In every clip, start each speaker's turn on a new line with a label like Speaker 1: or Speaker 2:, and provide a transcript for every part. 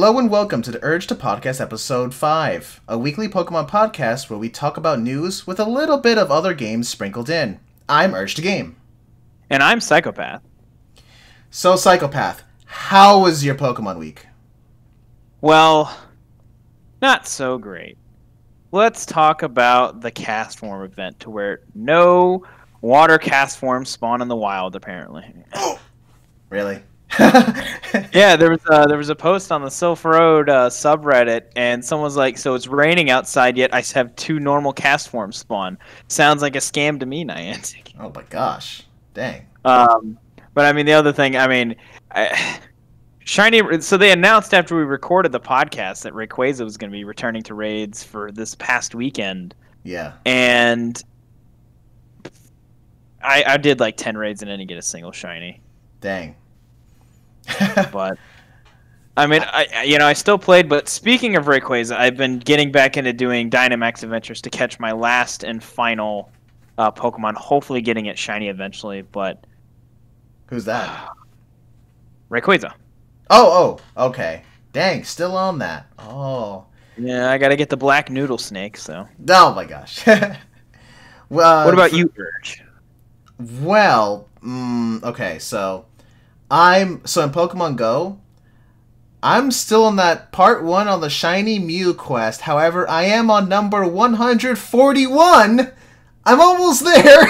Speaker 1: Hello and welcome to the Urge2Podcast episode 5, a weekly Pokemon podcast where we talk about news with a little bit of other games sprinkled in. I'm Urge2Game.
Speaker 2: And I'm CykoPathe.
Speaker 1: So, CykoPathe, how was your Pokemon week?
Speaker 2: Well, not so great. Let's talk about the cast form event to where no water cast forms spawn in the wild, apparently.
Speaker 1: Really?
Speaker 2: Yeah, there was a post on the Sylph Road subreddit, and someone was like, "So it's raining outside, yet I have 2 normal cast forms spawn. Sounds like a scam to me, Niantic."
Speaker 1: Oh my gosh. Dang.
Speaker 2: But I mean, the other thing, Shiny. So they announced after we recorded the podcast that Rayquaza was going to be returning to raids for this past weekend.
Speaker 1: Yeah.
Speaker 2: And I did like 10 raids and didn't get a single shiny.
Speaker 1: Dang.
Speaker 2: But I mean, I still played. But speaking of Rayquaza, I've been getting back into doing Dynamax adventures to catch my last and final Pokemon. Hopefully, getting it shiny eventually. But
Speaker 1: who's that?
Speaker 2: Rayquaza.
Speaker 1: Oh, okay. Dang, still on that. Oh.
Speaker 2: Yeah, I gotta get the black noodle snake. So.
Speaker 1: Oh my gosh.
Speaker 2: Well, what about you, Urge?
Speaker 1: Well, okay, so in Pokemon Go, I'm still on that part 1 on the Shiny Mew quest. However, I am on number 141. I'm almost there.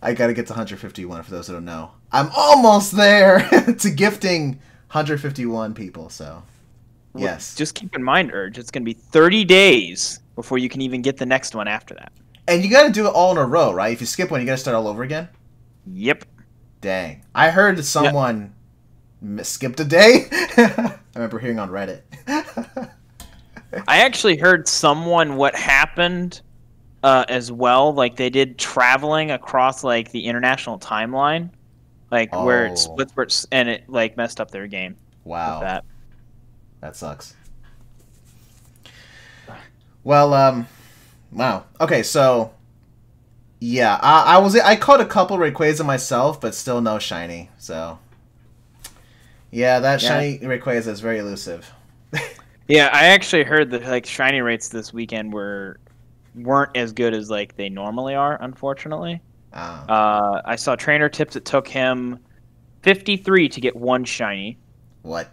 Speaker 1: I gotta get to 151 for those who don't know. I'm almost there to gifting 151 people, so yes.
Speaker 2: Just keep in mind, Urge, it's gonna be 30 days before you can even get the next one after that.
Speaker 1: And you gotta do it all in a row, right? If you skip one, you gotta start all over again?
Speaker 2: Yep.
Speaker 1: Dang. I heard someone skipped a day. I remember hearing on Reddit.
Speaker 2: I actually heard someone what happened as well. Like, they did traveling across, like, the international timeline. Like, where it splits, and it, like, messed up their game.
Speaker 1: Wow. That sucks. Well, wow. Okay, so yeah, I caught a couple Rayquaza myself, but still no shiny. So yeah, that shiny Rayquaza is very elusive.
Speaker 2: Yeah, I actually heard that like shiny rates this weekend weren't as good as like they normally are, unfortunately.
Speaker 1: Oh.
Speaker 2: I saw trainer tips. It took him 53 to get 1 shiny.
Speaker 1: What?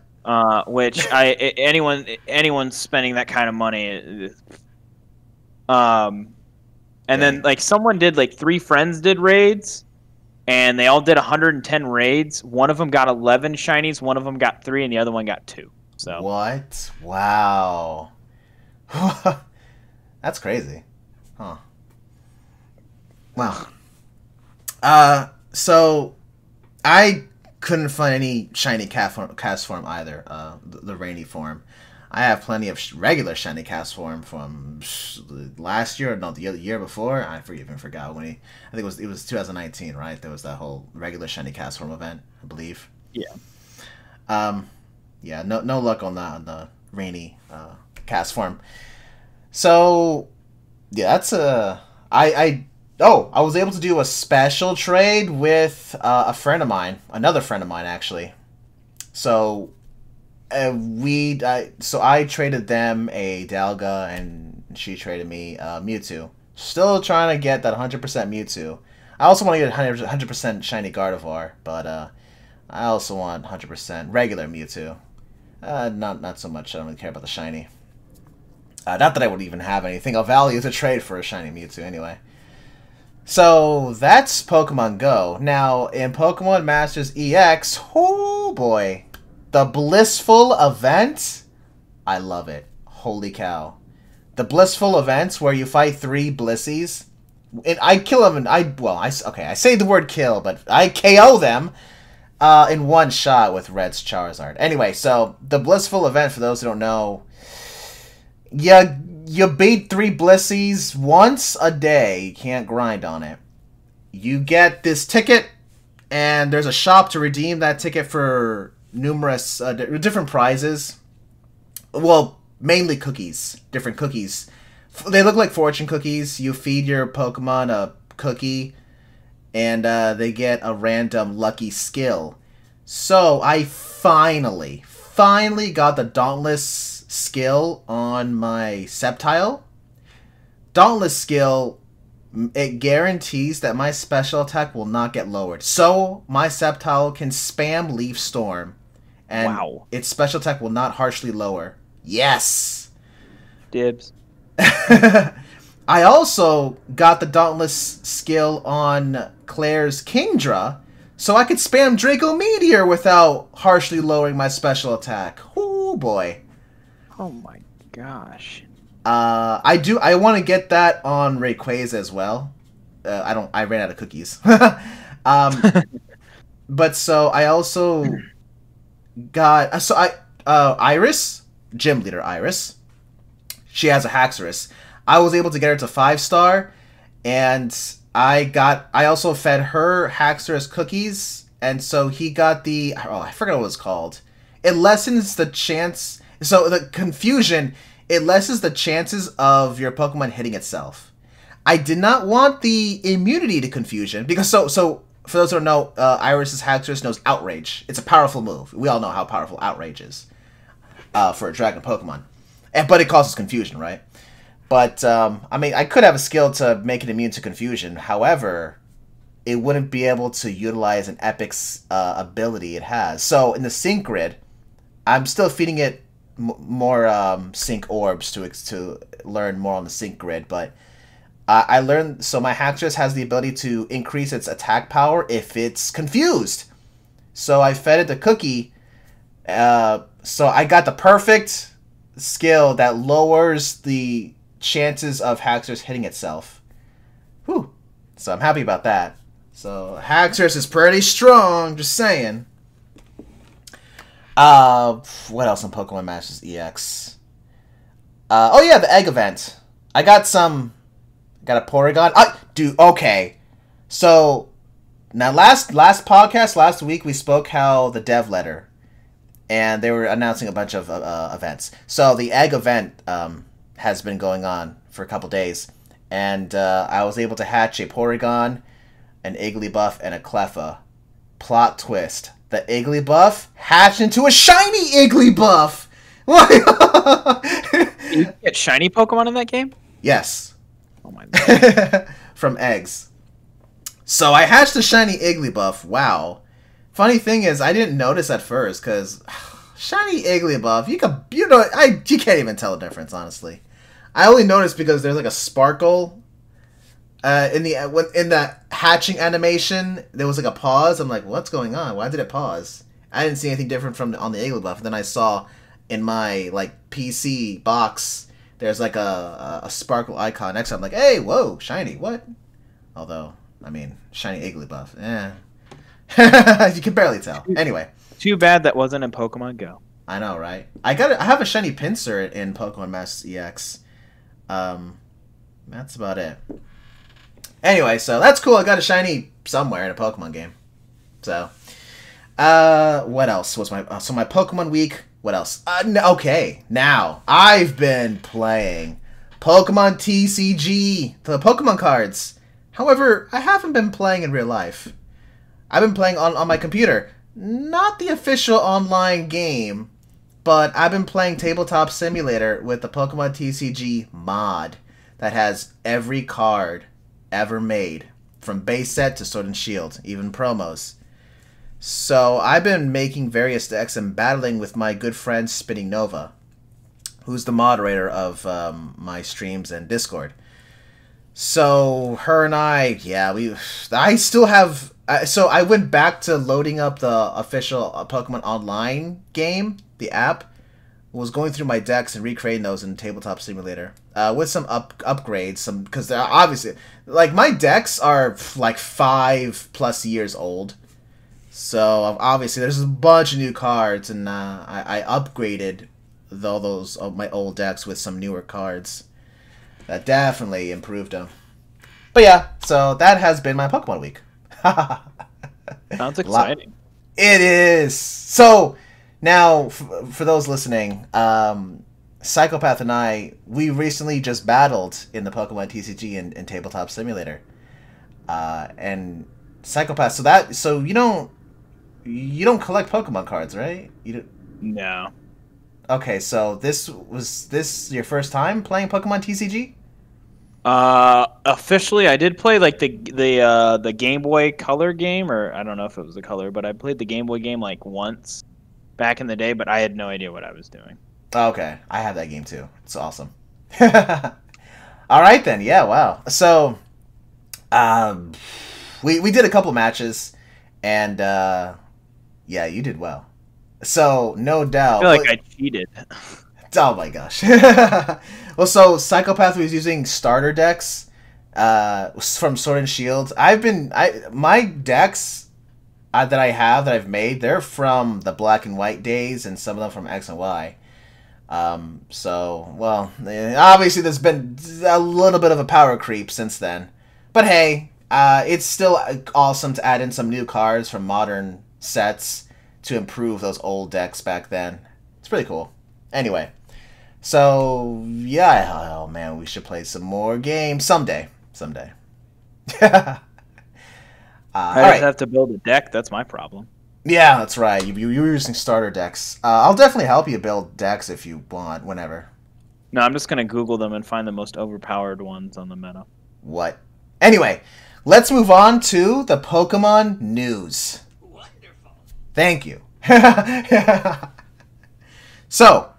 Speaker 2: Which anyone spending that kind of money. And then like someone did like 3 friends did raids, and they all did 110 raids. One of them got 11 shinies, one of them got 3, and the other one got 2. So
Speaker 1: what? Wow. That's crazy. Huh. Wow. So I couldn't find any shiny cast form either. The rainy form. I have plenty of regular shiny cast form from last year, no, the year before. I even forgot when I think it was 2019, right? There was that whole regular shiny cast form event, I believe.
Speaker 2: Yeah.
Speaker 1: Yeah. No luck on that on the rainy cast form. So yeah, that's I was able to do a special trade with a friend of mine, another friend of mine actually. So. I traded them a Dalga, and she traded me Mewtwo. Still trying to get that 100% Mewtwo. I also want to get 100% Shiny Gardevoir, but I also want 100% regular Mewtwo. Not so much. I don't really care about the Shiny. Not that I would even have anything of value to trade for a Shiny Mewtwo anyway. So that's Pokemon Go. Now in Pokemon Masters EX, oh boy. The Blissful event, I love it. Holy cow. The Blissful events where you fight 3 Blissies. And I kill them, I say the word kill, but I KO them in one shot with Red's Charizard. Anyway, so the Blissful event, for those who don't know, you beat 3 Blissies once a day. You can't grind on it. You get this ticket, and there's a shop to redeem that ticket for numerous different prizes. Well, mainly cookies. Different cookies. They look like fortune cookies. You feed your Pokemon a cookie, and they get a random lucky skill. So I finally got the Dauntless skill on my Sceptile. Dauntless skill, it guarantees that my special attack will not get lowered. So my Sceptile can spam Leaf Storm. And its special attack will not harshly lower. Yes!
Speaker 2: Dibs.
Speaker 1: I also got the Dauntless skill on Claire's Kingdra, so I could spam Draco Meteor without harshly lowering my special attack. Oh boy.
Speaker 2: Oh my gosh.
Speaker 1: I want to get that on Rayquaza as well. I ran out of cookies. But so I also got Iris, Gym Leader Iris. She has a Haxorus. I was able to get her to 5-star, and I also fed her Haxorus cookies, and so he got the, I forgot what it was called. It lessens the chance, so the confusion, it lessens the chances of your Pokemon hitting itself. I did not want the immunity to confusion, because so for those who don't know, Iris's Haxorus knows Outrage. It's a powerful move. We all know how powerful Outrage is for a Dragon Pokemon. But it causes confusion, right? But, I mean, I could have a skill to make it immune to confusion. However, it wouldn't be able to utilize an Epic's ability it has. So, in the Sync Grid, I'm still feeding it more Sync Orbs to learn more on the Sync Grid. But I learned... So, my Haxorus has the ability to increase its attack power if it's confused. So, I fed it the cookie. So, I got the perfect skill that lowers the chances of Haxorus hitting itself. Whew. So I'm happy about that. So Haxorus is pretty strong, just saying. What else on Pokemon Masters EX? Oh yeah, the egg event. I got a Porygon. Dude, okay. So now last podcast, last week we spoke how the dev letter, and they were announcing a bunch of events. So the egg event has been going on for a couple days, and I was able to hatch a Porygon, an Igglybuff, and a Cleffa. Plot twist: the Igglybuff hatched into a shiny Igglybuff.
Speaker 2: You get shiny Pokemon in that game?
Speaker 1: Yes.
Speaker 2: Oh my god.
Speaker 1: From eggs. So I hatched a shiny Igglybuff. Wow. Funny thing is, I didn't notice at first, because shiny Igglybuff, you can't even tell the difference, honestly. I only noticed because there's like a sparkle in the hatching animation. There was like a pause. I'm like, what's going on? Why did it pause? I didn't see anything different on the Igglybuff. And then I saw in my like PC box, there's like a sparkle icon next to it. I'm like, hey, whoa, shiny, what? Although, I mean, shiny Igglybuff, you can barely tell. Anyway.
Speaker 2: Too bad that wasn't in Pokemon Go.
Speaker 1: I know, right? I have a shiny Pinsir in Pokemon Masters EX. That's about it. Anyway, so that's cool. I got a shiny somewhere in a Pokemon game. So, what else was my... so my Pokemon week... What else? Okay, now, I've been playing Pokemon TCG, the Pokemon cards. However, I haven't been playing in real life. I've been playing on my computer. Not the official online game, but I've been playing Tabletop Simulator with the Pokemon TCG mod that has every card ever made, from base set to Sword and Shield, even promos. So I've been making various decks and battling with my good friend Spinning Nova, who's the moderator of my streams and Discord. So her and I still have... so I went back to loading up the official Pokemon Online game, the app. Was going through my decks and recreating those in Tabletop Simulator with some upgrades, because they're obviously, like, my decks are like 5+ years old. So obviously there's a bunch of new cards, and I upgraded all those of my old decks with some newer cards that definitely improved them. But yeah, so that has been my Pokemon week.
Speaker 2: Sounds exciting.
Speaker 1: It is. So now, for those listening, CykoPathe and I, we recently just battled in the Pokemon TCG and Tabletop Simulator. And CykoPathe, so you don't you don't collect Pokemon cards, right? You don't...
Speaker 2: No.
Speaker 1: Okay, so this your first time playing Pokemon TCG?
Speaker 2: Officially, I did play like the Game Boy Color game, or I don't know if it was the Color, but I played the Game Boy game like once back in the day, but I had no idea what I was doing.
Speaker 1: Okay, I have that game too. It's awesome. All right then, yeah, wow. So, we did a couple matches, and yeah, you did well. So no doubt.
Speaker 2: I feel like I cheated.
Speaker 1: Oh my gosh. Well, so CykoPathe was using starter decks from Sword and Shield. My decks that I've made, they're from the Black and White days, and some of them from X and Y. So, well, obviously there's been a little bit of a power creep since then. But hey, it's still awesome to add in some new cards from modern sets to improve those old decks back then. It's pretty cool. Anyway, so yeah, oh man, we should play some more games someday.
Speaker 2: I
Speaker 1: Alright.
Speaker 2: have to build a deck. That's my problem.
Speaker 1: Yeah, that's right. You were using starter decks. I'll definitely help you build decks if you want, whenever.
Speaker 2: No, I'm just gonna Google them and find the most overpowered ones on the meta.
Speaker 1: What? Anyway, let's move on to the Pokemon news.
Speaker 3: Wonderful.
Speaker 1: Thank you. So,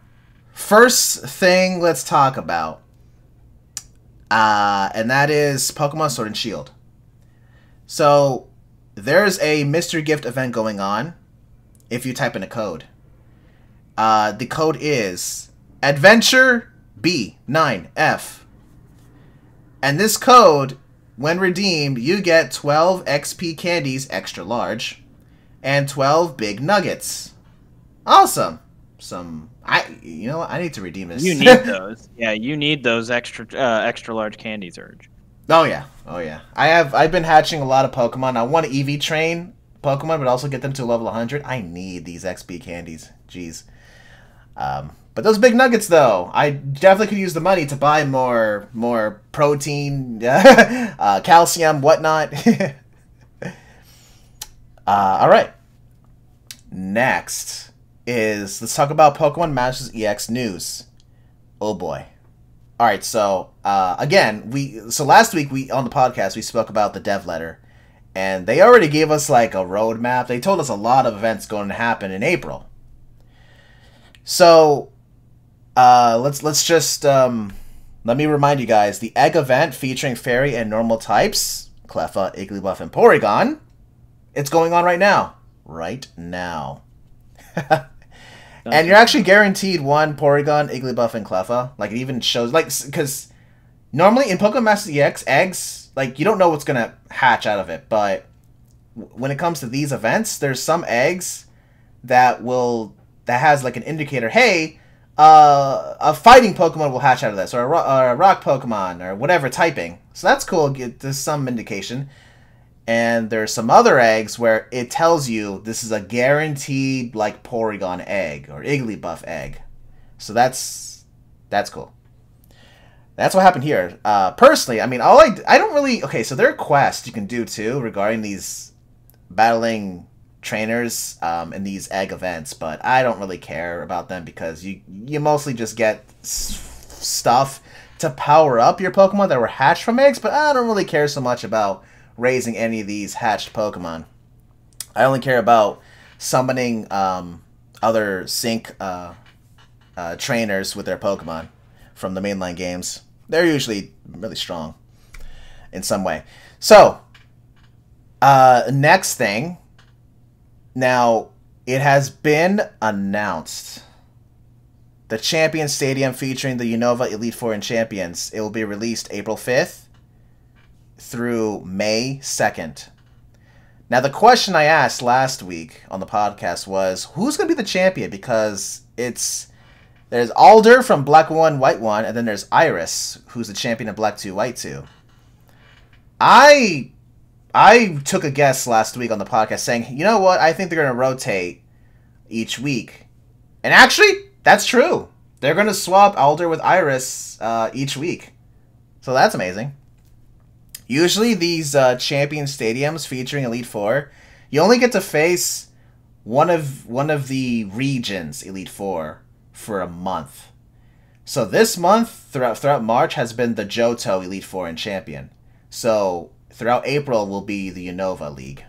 Speaker 1: first thing let's talk about, and that is Pokemon Sword and Shield. So, there's a mystery gift event going on if you type in a code. The code is Adventure B9F. And this code, when redeemed, you get 12 XP candies extra large and 12 big nuggets. Awesome. You know what? I need to redeem this.
Speaker 2: You need those. Yeah, you need those extra large candies, Urge.
Speaker 1: Oh yeah. I've been hatching a lot of Pokemon. I want to EV train Pokemon, but also get them to level 100. I need these XP candies. Jeez. But those big nuggets, though, I definitely could use the money to buy more protein, calcium, whatnot. All right. Next is, let's talk about Pokemon Masters EX news. Oh boy. All right, so again, last week on the podcast we spoke about the dev letter, and they already gave us like a roadmap. They told us a lot of events going to happen in April. So let's just let me remind you guys, the egg event featuring fairy and normal types, Cleffa, Igglybuff, and Porygon, it's going on right now. And you're actually guaranteed one Porygon, Igglybuff, and Cleffa. Like, it even shows, like, because normally in Pokemon Masters EX, eggs, like, you don't know what's going to hatch out of it. But when it comes to these events, there's some eggs that has, like, an indicator, hey, a fighting Pokemon will hatch out of this, or a rock Pokemon, or whatever typing. So that's cool. There's some indication. And there's some other eggs where it tells you this is a guaranteed, like, Porygon egg or Igglybuff egg. So that's cool. That's what happened here. Personally, I mean, I don't really... Okay, so there are quests you can do, too, regarding these battling trainers in these egg events. But I don't really care about them because you mostly just get stuff to power up your Pokemon that were hatched from eggs. But I don't really care so much about raising any of these hatched Pokemon. I only care about summoning other sync trainers with their Pokemon from the mainline games. They're usually really strong in some way. So, next thing. Now, it has been announced. The Champion Stadium featuring the Unova Elite Four and Champions. It will be released April 5th. Through May 2nd. Now, the question I asked last week on the podcast was, who's going to be the champion? Because there's Alder from Black 1, White 1, and then there's Iris, who's the champion of Black 2, White 2. I took a guess last week on the podcast saying, you know what, I think they're going to rotate each week. And actually, that's true. They're going to swap Alder with Iris each week. So that's amazing. Usually these Champion Stadiums featuring Elite Four, you only get to face one of the regions Elite Four for a month. So this month, throughout March, has been the Johto Elite Four and Champion. So throughout April will be the Unova League.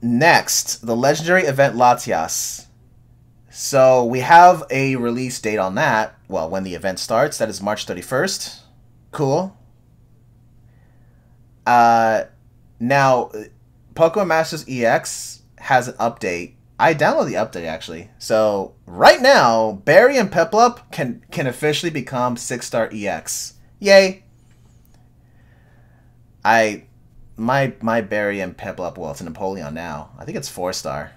Speaker 1: Next, the legendary event Latias. So we have a release date on that. Well, when the event starts, that is March 31st. Cool. Now, Pokemon Masters EX has an update. I downloaded the update, actually. So, right now, Barry and Piplup can officially become 6-star EX. Yay! My Barry and Piplup, well, it's a Napoleon now. I think it's 4-star.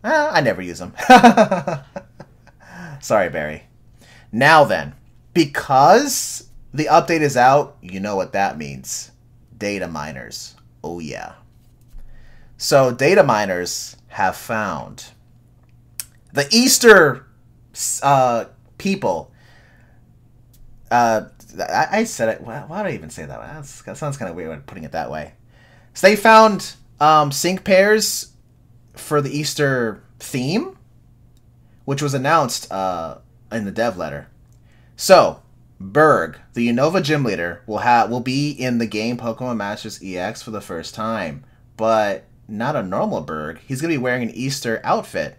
Speaker 1: I never use them. Sorry, Barry. Now then, because the update is out, you know what that means. Data miners. Oh, yeah. So, data miners have found the Easter people. I said it. Why did I even say that? That sounds kind of weird putting it that way. So they found sync pairs for the Easter theme, which was announced in the dev letter. So Berg, the Unova gym leader, will be in the game Pokemon Masters EX for the first time, but not a normal Berg. He's going to be wearing an Easter outfit.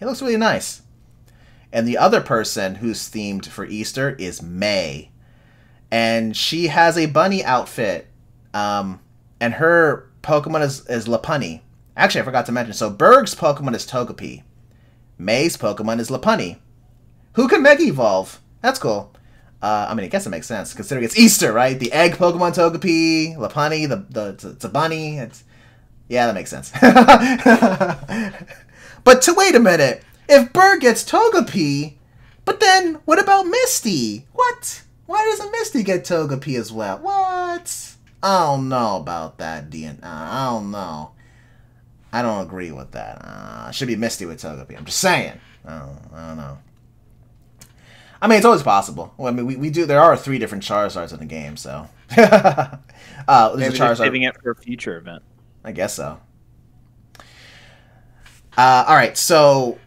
Speaker 1: It looks really nice. And the other person who's themed for Easter is May. And she has a bunny outfit. And her Pokemon is Lopunny. Actually, I forgot to mention. So Berg's Pokemon is Togepi. May's Pokemon is Lopunny. Who can Mega Evolve? That's cool. I mean, I guess it makes sense, considering it's Easter, right? The egg Pokemon Togepi, Lopunny, it's a bunny. Yeah, that makes sense. But wait a minute. If Berg gets Togepi, but then what about Misty? What? Why doesn't Misty get Togepi as well? What? I don't know about that, Dean. I don't know. I don't agree with that. Should be Misty with Togepi. I'm just saying. I don't know. I mean, it's always possible. Well, I mean, we do. There are 3 different Charizards in the game, so.
Speaker 2: Maybe they're saving it for a future event.
Speaker 1: I guess so. All right, so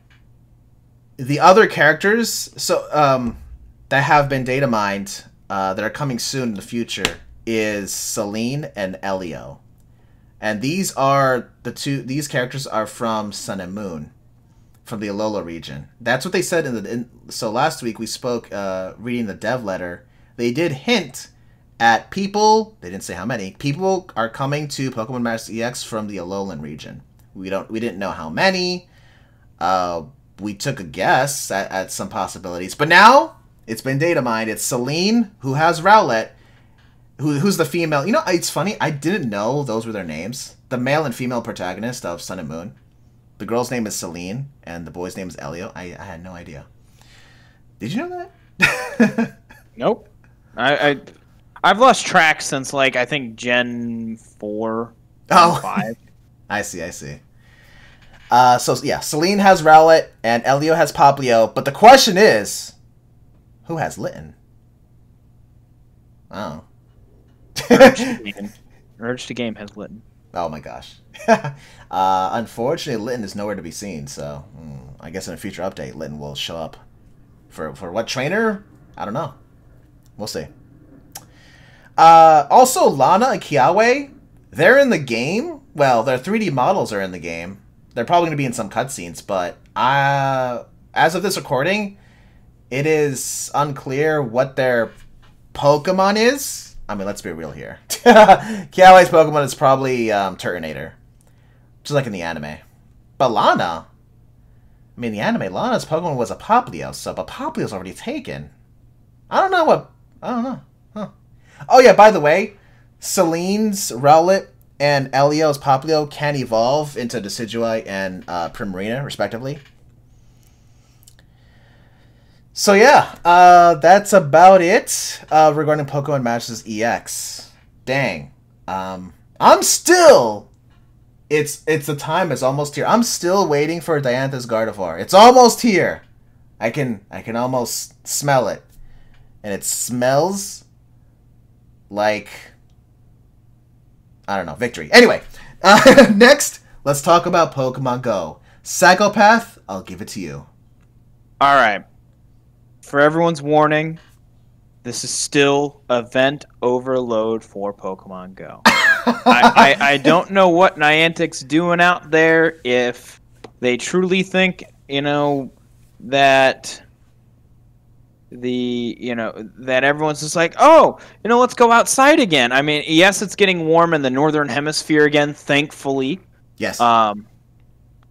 Speaker 1: the other characters, that have been data mined, that are coming soon in the future, is Celine and Elio, and these These characters are from Sun and Moon, from the Alola region. That's what they said so last week we spoke, reading the dev letter. They did hint at people. They didn't say how many people are coming to Pokemon Masters EX from the Alolan region. We didn't know how many. We took a guess at some possibilities, but now it's been data mined. It's Celine, who has Rowlet, who's the female. You know, it's funny. I didn't know those were their names. The male and female protagonist of Sun and Moon. The girl's name is Celine, and the boy's name is Elio. I had no idea. Did you know that?
Speaker 2: Nope. I've lost track since, like, I think Gen 4,
Speaker 1: Gen
Speaker 2: 5.
Speaker 1: I see. So, yeah, Celine has Rowlet, and Elio has Poplio, but the question is, who has Litten? Oh.
Speaker 2: Urge to Game has Litten.
Speaker 1: Oh my gosh. Unfortunately, Litten is nowhere to be seen, so I guess in a future update, Litten will show up. For what trainer? I don't know. We'll see. Also, Lana and Kiawe, they're in the game. Well, their 3D models are in the game. They're probably going to be in some cutscenes, but as of this recording, it is unclear what their Pokemon is. I mean, let's be real here. Kiawe's Pokemon is probably Turtonator, just like in the anime. But Lana, I mean, the anime, Lana's Pokemon was a Poplio, but Poplio's already taken. I don't know. Huh. Oh yeah, by the way, Celine's Rowlet and Elio's Poplio can evolve into Decidueye and Primarina, respectively. So yeah, that's about it regarding Pokemon Masters EX. Dang. I'm still... It's the time is almost here. I'm still waiting for Diantha's Gardevoir. It's almost here. I can almost smell it. And it smells like... I don't know, victory. Anyway, Next, let's talk about Pokemon Go. CykoPathe, I'll give it to you.
Speaker 2: All right. For everyone's warning, this is still event overload for Pokemon Go. I don't know what Niantic's doing out there, if they truly think, that that everyone's just like, oh, let's go outside again. I mean, yes, it's getting warm in the northern hemisphere again, thankfully.
Speaker 1: Yes.
Speaker 2: Well,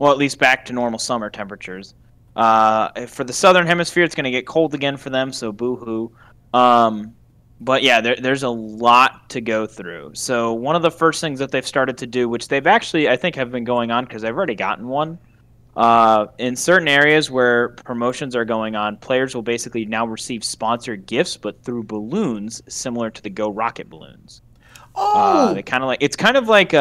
Speaker 2: at least back to normal summer temperatures. For the southern hemisphere, it's going to get cold again for them, so boo-hoo. But yeah, there's a lot to go through. So one of the first things that they've started to do, which they've actually, I think, have been going on because I've already gotten one, in certain areas where promotions are going on, players will basically now receive sponsored gifts, but through balloons similar to the Go Rocket balloons.
Speaker 1: Oh,
Speaker 2: it's kind of like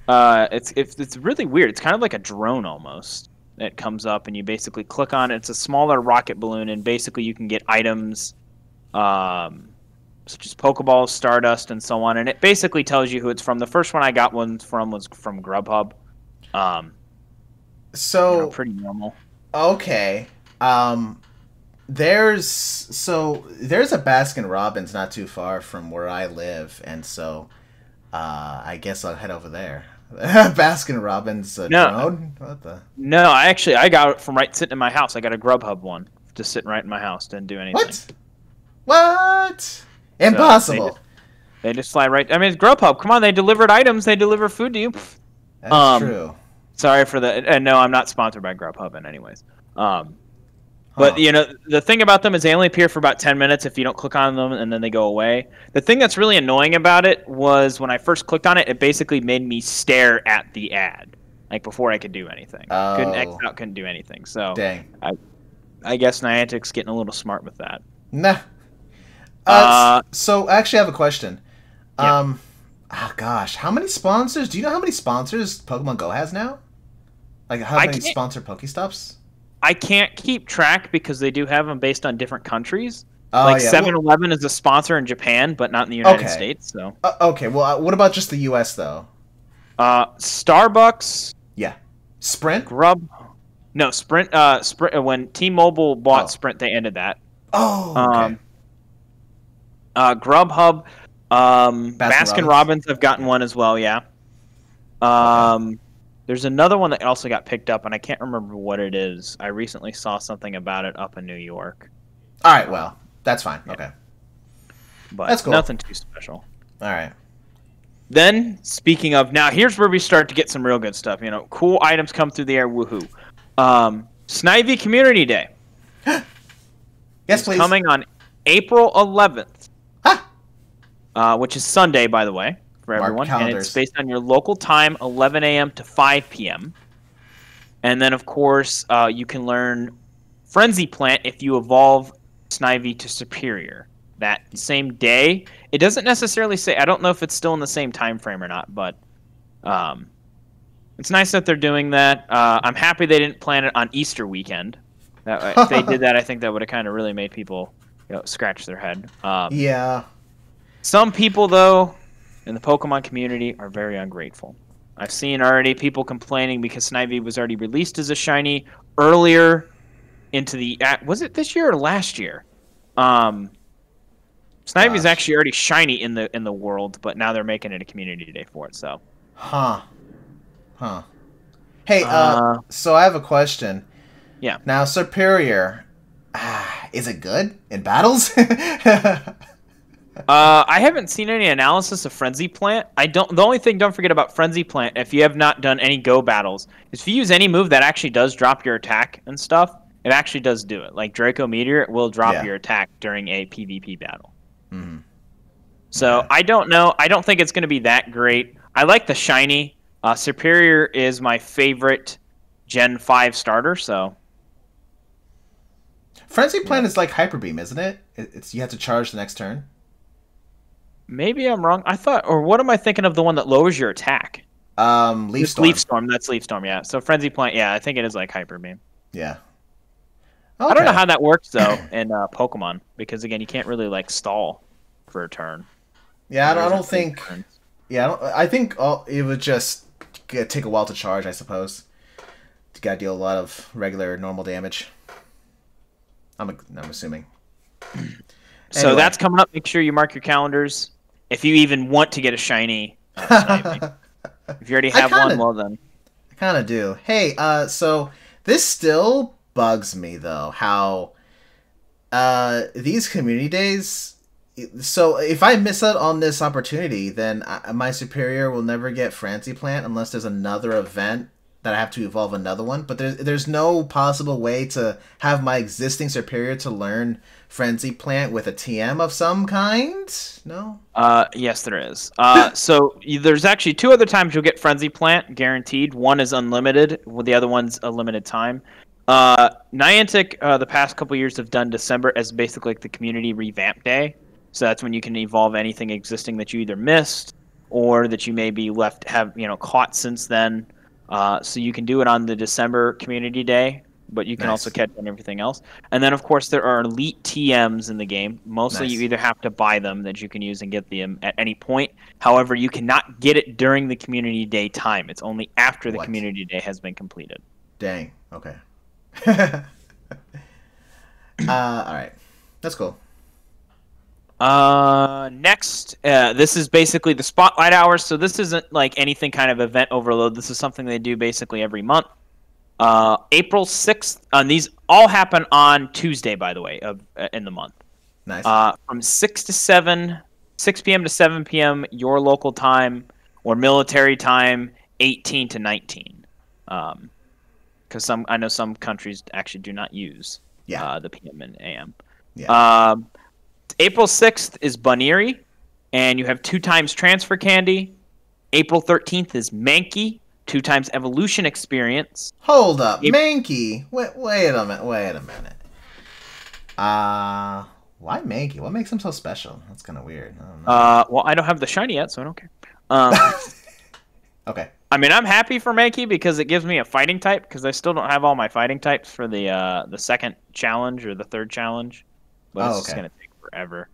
Speaker 2: it's really weird. It's kind of like a drone almost. It comes up and you basically click on it. It's a smaller rocket balloon, and basically you can get items such as Pokeballs, Stardust, and so on. And it basically tells you who it's from. The first one I got one from was from Grubhub.
Speaker 1: So
Speaker 2: pretty normal.
Speaker 1: Okay. There's a Baskin Robbins not too far from where I live, and so I guess I'll head over there. Baskin Robbins drone? What the?
Speaker 2: No, I got it from sitting in my house. I got a Grubhub one, just sitting right in my house. Didn't do anything.
Speaker 1: What? Impossible.
Speaker 2: So they just fly right. I mean, it's Grubhub. Come on, they delivered items. They deliver food to you.
Speaker 1: That's true.
Speaker 2: Sorry for the. And no, I'm not sponsored by Grubhub in anyways. But the thing about them is they only appear for about 10 minutes if you don't click on them, and then they go away. The thing that's really annoying about it was when I first clicked on it, it basically made me stare at the ad, before I could do anything.
Speaker 1: Oh.
Speaker 2: Couldn't X out, couldn't do anything. So
Speaker 1: dang.
Speaker 2: I guess Niantic's getting a little smart with that.
Speaker 1: Nah. So actually, I have a question.
Speaker 2: Yeah.
Speaker 1: Oh gosh, how many sponsors? Do you know how many sponsors Pokemon Go has now? How many sponsored Pokestops?
Speaker 2: I can't keep track because they do have them based on different countries.
Speaker 1: Oh, yeah.
Speaker 2: 7-Eleven is a sponsor in Japan, but not in the United States. So
Speaker 1: okay, well, what about just the U.S. though?
Speaker 2: Starbucks.
Speaker 1: Yeah. Sprint.
Speaker 2: No, Sprint. Sprint. When T-Mobile bought Sprint, they ended that.
Speaker 1: Oh. Okay.
Speaker 2: Grubhub. Baskin Robbins have gotten one as well. Yeah.
Speaker 1: Okay.
Speaker 2: There's another one that also got picked up, and I can't remember what it is. I recently saw something about it up in New York.
Speaker 1: All right, well, that's fine. Yeah. Okay.
Speaker 2: But
Speaker 1: that's cool.
Speaker 2: Nothing too special.
Speaker 1: All right.
Speaker 2: Then, speaking of, now here's where we start to get some real good stuff. Cool items come through the air, woohoo. Snivy Community Day.
Speaker 1: Yes, please.
Speaker 2: Coming on April 11th, which is Sunday, by the way. For everyone, and it's based on your local time, 11 a.m. to 5 p.m. And then, of course, you can learn Frenzy Plant if you evolve Snivy to Superior that same day. It doesn't necessarily say. I don't know if it's still in the same time frame or not, but it's nice that they're doing that. I'm happy they didn't plan it on Easter weekend. If they did that, I think that would have kind of really made people scratch their head.
Speaker 1: Yeah.
Speaker 2: Some people, though, in the Pokemon community are very ungrateful. I've seen already people complaining because Snivy was already released as a shiny earlier into the... Was it this year or last year? Snivy's actually already shiny in the world, but now they're making it a community day for it, so...
Speaker 1: Huh. Hey, so I have a question.
Speaker 2: Yeah.
Speaker 1: Now, Superior, is it good in battles?
Speaker 2: I haven't seen any analysis of Frenzy Plant. The only thing, don't forget about Frenzy Plant, if you have not done any Go battles, is if you use any move that actually does drop your attack and stuff, it actually does do it. Like Draco Meteor, it will drop your attack during a PvP battle.
Speaker 1: Mm-hmm.
Speaker 2: So I don't know. I don't think it's going to be that great. I like the shiny. Superior is my favorite Gen 5 starter, so...
Speaker 1: Frenzy Plant is like Hyper Beam, isn't it? You have to charge the next turn.
Speaker 2: Maybe I'm wrong. I thought, or what am I thinking of the one that lowers your attack?
Speaker 1: Leaf Storm.
Speaker 2: Leaf Storm. That's Leaf Storm. Yeah. So Frenzy Plant. Yeah, I think it is like Hyper Beam.
Speaker 1: Yeah. Okay.
Speaker 2: I don't know how that works though in Pokemon because again, you can't really stall for a turn.
Speaker 1: Yeah, I don't think. Yeah, I think it would just take a while to charge, I suppose. You gotta deal a lot of regular, normal damage. I'm assuming.
Speaker 2: So
Speaker 1: Anyway.
Speaker 2: that's coming up. Make sure you mark your calendars. If you even want to get a shiny Snivy. If you already have one, well then.
Speaker 1: I kind of do. Hey, so this still bugs me, though, how these community days... So if I miss out on this opportunity, then my superior will never get Frenzy Plant unless there's another event that I have to evolve another one. But there's no possible way to have my existing superior to learn Frenzy Plant with a TM of some kind? No?
Speaker 2: Yes, there is. So there's actually 2 other times you'll get Frenzy Plant, guaranteed. One is unlimited, the other one's a limited time. Niantic, the past couple years have done December as basically like the community revamp day. So that's when you can evolve anything existing that you either missed or that you maybe caught since then. So you can do it on the December community day, but you can also catch on everything else. And then, of course, there are elite TMs in the game. Mostly you either have to buy them that you can use and get them at any point. However, you cannot get it during the community day time. It's only after the community day has been completed.
Speaker 1: Dang. Okay. All right. That's cool.
Speaker 2: Next, this is basically the spotlight hours. So this isn't like anything kind of event overload. This is something they do basically every month. April 6th, these all happen on Tuesday, by the way, in the month.
Speaker 1: Nice.
Speaker 2: From 6 p.m. to 7 p.m. your local time, or military time, 18 to 19. Because I know some countries actually do not use the PM and AM.
Speaker 1: Yeah.
Speaker 2: April 6th is Bunnelby, and you have 2 times transfer candy. April 13th is Mankey, 2 times evolution experience.
Speaker 1: Hold up, Mankey. Wait a minute. Why Mankey? What makes him so special? That's kind of weird. I don't know.
Speaker 2: Well, I don't have the shiny yet, so I don't care.
Speaker 1: Okay.
Speaker 2: I mean, I'm happy for Mankey because it gives me a fighting type, because I still don't have all my fighting types for the second challenge or the third challenge. But it's just going to take forever.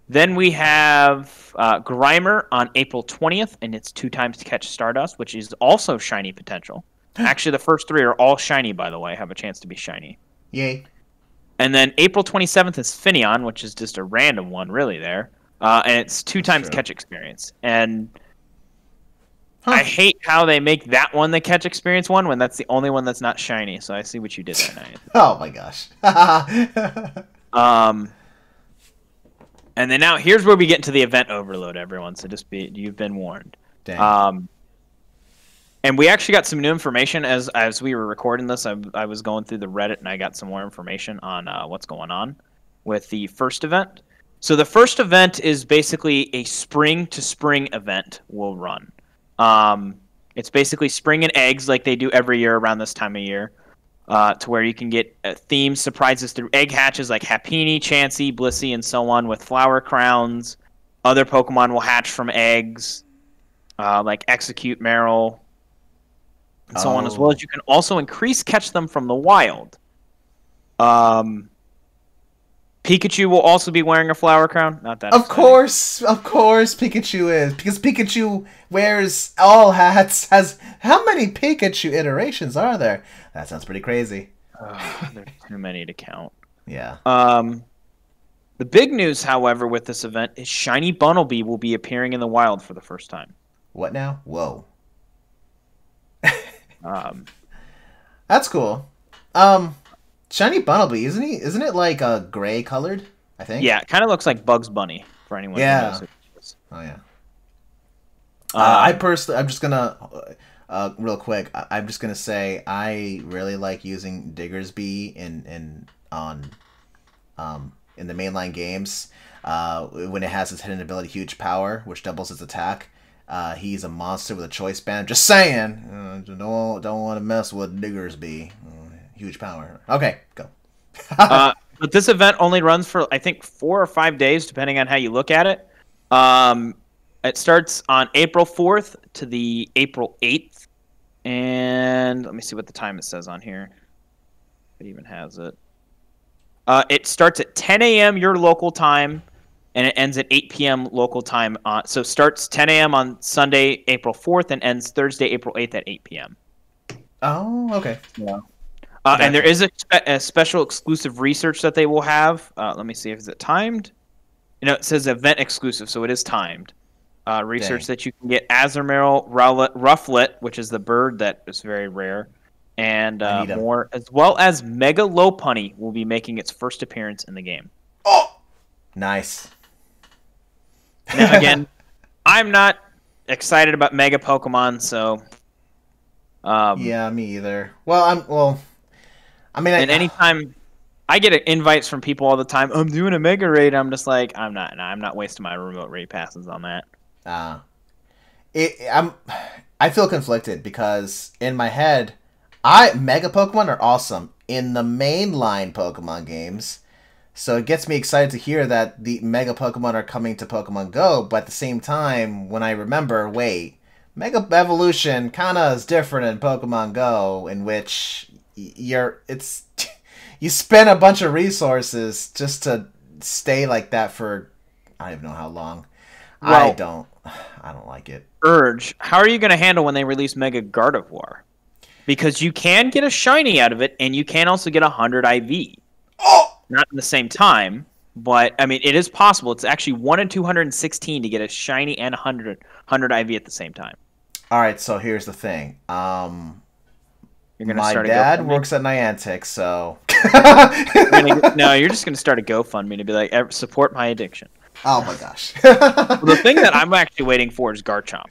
Speaker 2: Then we have Grimer on April 20th, and it's 2 times to catch Stardust, which is also shiny potential. Actually, the first 3 are all shiny, by the way, have a chance to be shiny.
Speaker 1: Yay.
Speaker 2: And then April 27th is Finneon, which is just a random one, really, there. And it's 2 times catch experience. And I hate how they make that one the catch experience one when that's the only one that's not shiny. So I see what you did there, Night.
Speaker 1: Oh my gosh.
Speaker 2: And then now here's where we get into the event overload, everyone. So you've been warned.
Speaker 1: Dang.
Speaker 2: And we actually got some new information as we were recording this. I was going through the Reddit and I got some more information on what's going on with the first event. So the first event is basically a spring to spring event we'll run. It's basically spring and eggs like they do every year around this time of year, to where you can get themed surprises through egg hatches like Happiny, Chansey, Blissey, and so on with flower crowns. Other Pokemon will hatch from eggs, like Execute, Meryl, and so on, as well as you can also increase catch them from the wild. Pikachu will also be wearing a flower crown. Not that.
Speaker 1: Of course, Pikachu is, because Pikachu wears all hats. How many Pikachu iterations are there? That sounds pretty crazy.
Speaker 2: There's too many to count.
Speaker 1: Yeah.
Speaker 2: The big news, however, with this event is Shiny Bunnelby will be appearing in the wild for the first time.
Speaker 1: What now? Whoa. That's cool. Shiny Bunnelby, isn't it like gray colored? I think.
Speaker 2: Yeah, it kind of looks like Bugs Bunny for anyone who knows who it is.
Speaker 1: Oh yeah. I'm just gonna real quick. I'm just gonna say I really like using Diggersby in the mainline games. When it has its hidden ability, Huge Power, which doubles its attack. He's a monster with a choice band. Just saying, don't want to mess with Diggersby. Huge Power. Okay, go.
Speaker 2: But this event only runs for, I think, 4 or 5 days, depending on how you look at it. It starts on April 4th to the April 8th. And let me see what the time it says on here. It even has it. It starts at 10 a.m. your local time, and it ends at 8 p.m. local time. So starts 10 a.m. on Sunday, April 4th, and ends Thursday, April 8th at 8 p.m.
Speaker 1: Oh, okay.
Speaker 2: Yeah.
Speaker 1: Gotcha.
Speaker 2: And there is a special exclusive research that they will have. Let me see if it's timed. It says event exclusive, so it is timed. Research that you can get Azumarill Rufflet, which is the bird that is very rare, and more, as well as Mega Lopunny will be making its first appearance in the game.
Speaker 1: Oh, nice.
Speaker 2: Now, again, I'm not excited about Mega Pokemon, so
Speaker 1: yeah, me either. Well, I mean,
Speaker 2: and anytime I get invites from people all the time, I'm doing a Mega Raid, I'm just like, I'm not wasting my remote raid passes on that.
Speaker 1: I feel conflicted because in my head, Mega Pokemon are awesome in the mainline Pokemon games, so it gets me excited to hear that the Mega Pokemon are coming to Pokemon Go. But at the same time, when I remember, wait, Mega Evolution kind of is different in Pokemon Go, in which you spend a bunch of resources just to stay like that for I don't even know how long. Well, I don't like it.
Speaker 2: Urge, how are you going to handle when they release Mega Gardevoir? Because you can get a shiny out of it, and you can also get 100 IV.
Speaker 1: Oh!
Speaker 2: Not in the same time, but I mean, it is possible. It's actually 1 in 216 to get a shiny and 100 IV at the same time.
Speaker 1: All right, so here's the thing. My
Speaker 2: dad
Speaker 1: works at Niantic, so
Speaker 2: you're just going to start a GoFundMe to be like, support my addiction.
Speaker 1: Oh my gosh.
Speaker 2: Well, the thing that I'm actually waiting for is Garchomp.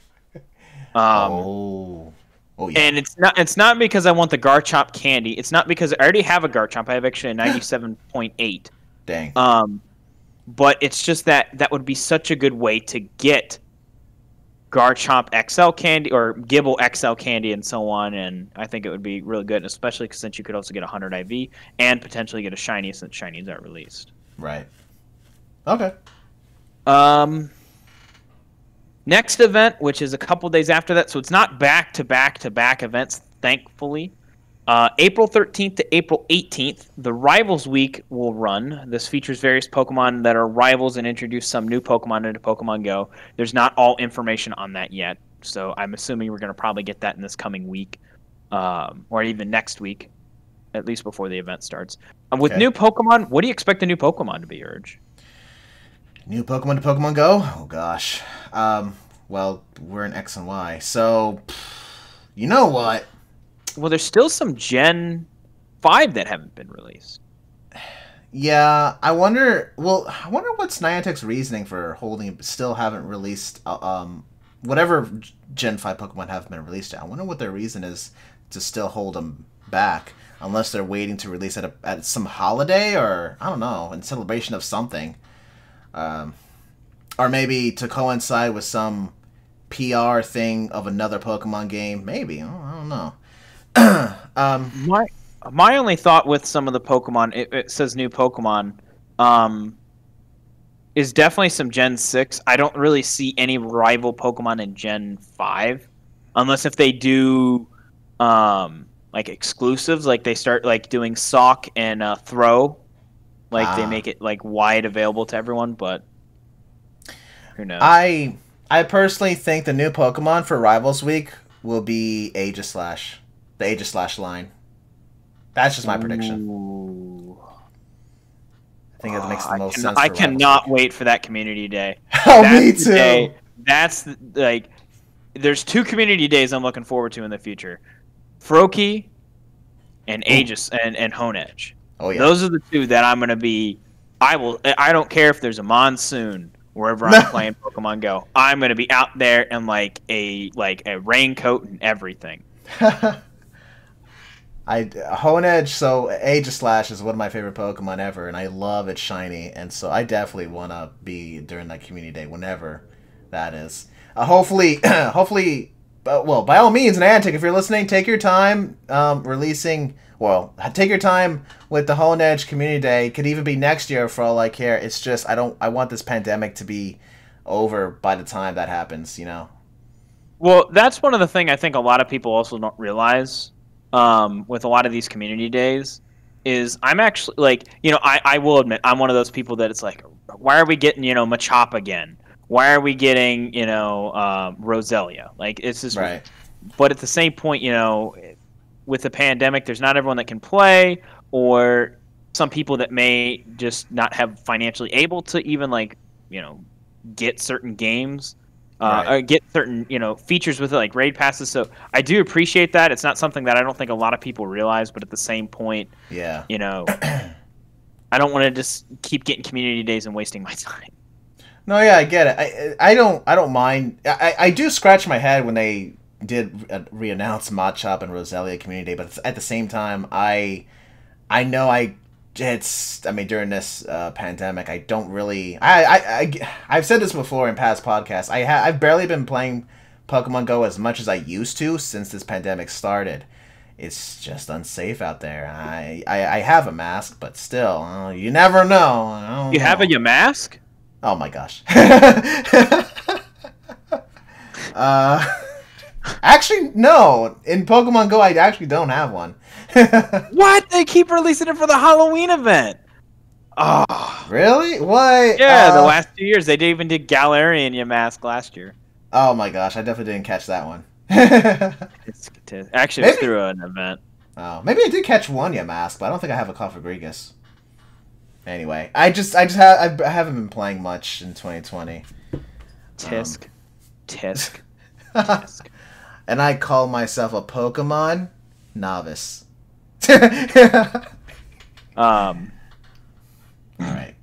Speaker 1: Yeah.
Speaker 2: And it's not because I want the Garchomp candy. It's not because I already have a Garchomp. I have actually a 97.8.
Speaker 1: Dang.
Speaker 2: But it's just that would be such a good way to get Garchomp XL candy or Gibble XL candy and so on, and I think it would be really good, especially since you could also get 100 IV and potentially get a shiny since shinies are released.
Speaker 1: Right. Okay.
Speaker 2: Next event, which is a couple days after that, so it's not back-to-back-to-back events, thankfully. April 13th to April 18th, the Rivals Week will run. This features various Pokemon that are rivals and introduce some new Pokemon into Pokemon Go. There's not all information on that yet, so I'm assuming we're going to probably get that in this coming week, or even next week, at least before the event starts. With new Pokemon, what do you expect the new Pokemon to be, Urge?
Speaker 1: New Pokemon to Pokemon Go? Oh, gosh. Well, we're in X and Y, so you know what?
Speaker 2: Well, there's still some Gen 5 that haven't been released.
Speaker 1: Yeah, I wonder what's Niantic's reasoning for still haven't released whatever Gen 5 Pokemon haven't been released yet. I wonder what their reason is to still hold them back, unless they're waiting to release it at some holiday or, I don't know, in celebration of something. Or maybe to coincide with some PR thing of another Pokemon game. Maybe. I don't know.
Speaker 2: My only thought with some of the Pokemon, it says new Pokemon, is definitely some Gen 6. I don't really see any rival Pokemon in Gen 5, unless if they do like exclusives, like they start like doing Sock and Throw, like they make it like wide available to everyone. But who knows?
Speaker 1: I personally think the new Pokemon for Rivals Week will be Aegislash. The Aegislash line. That's just my prediction.
Speaker 2: Ooh.
Speaker 1: I think it makes the most sense.
Speaker 2: I cannot wait for that community day.
Speaker 1: Me too.
Speaker 2: There's 2 community days I'm looking forward to in the future. Froakie and Aegis and Honedge.
Speaker 1: Oh yeah.
Speaker 2: Those are the 2 that I'm gonna be. I don't care if there's a monsoon wherever I'm playing Pokemon Go. I'm gonna be out there in like a raincoat and everything.
Speaker 1: Honedge, so Aegislash is one of my favorite Pokemon ever, and I love its shiny, and so I definitely want to be during that community day, whenever that is. Hopefully, well, by all means, Niantic, if you're listening, take your time take your time with the Honedge community day. It could even be next year for all I care. It's just, I want this pandemic to be over by the time that happens, you know?
Speaker 2: Well, that's one of the things I think a lot of people also don't realize with a lot of these community days is I'm actually like, I will admit I'm one of those people that it's like, why are we getting, Machop again? Why are we getting, Roselia? Like, it's just
Speaker 1: right.
Speaker 2: But at the same point, with the pandemic, there's not everyone that can play, or some people that may just not have financially able to even get certain games, or get certain features with it, like raid passes. So I do appreciate that. It's not something that I don't think a lot of people realize, but at the same point,
Speaker 1: yeah,
Speaker 2: I don't want to just keep getting community days and wasting my time.
Speaker 1: No, yeah, I get it. I don't mind. I do scratch my head when they did re-announce Machop and Roselia Community Day, but at the same time, I know during this pandemic, I don't really. I've said this before in past podcasts. I've barely been playing Pokemon Go as much as I used to since this pandemic started. It's just unsafe out there. I have a mask, but still, you never know.
Speaker 2: You have a mask?
Speaker 1: Oh my gosh. Actually, no. In Pokemon Go, I actually don't have one.
Speaker 2: What? They keep releasing it for the Halloween event. Oh.
Speaker 1: Really? What?
Speaker 2: Yeah, the last 2 years. They even did Galarian Yamask last year.
Speaker 1: Oh my gosh, I definitely didn't catch that one.
Speaker 2: Actually, it's through an event.
Speaker 1: Oh, maybe I did catch one Yamask, but I don't think I have a Cofagrigus. Anyway, I haven't been playing much in 2020.
Speaker 2: Tisk.
Speaker 1: And I call myself a Pokemon novice.
Speaker 2: All
Speaker 1: right.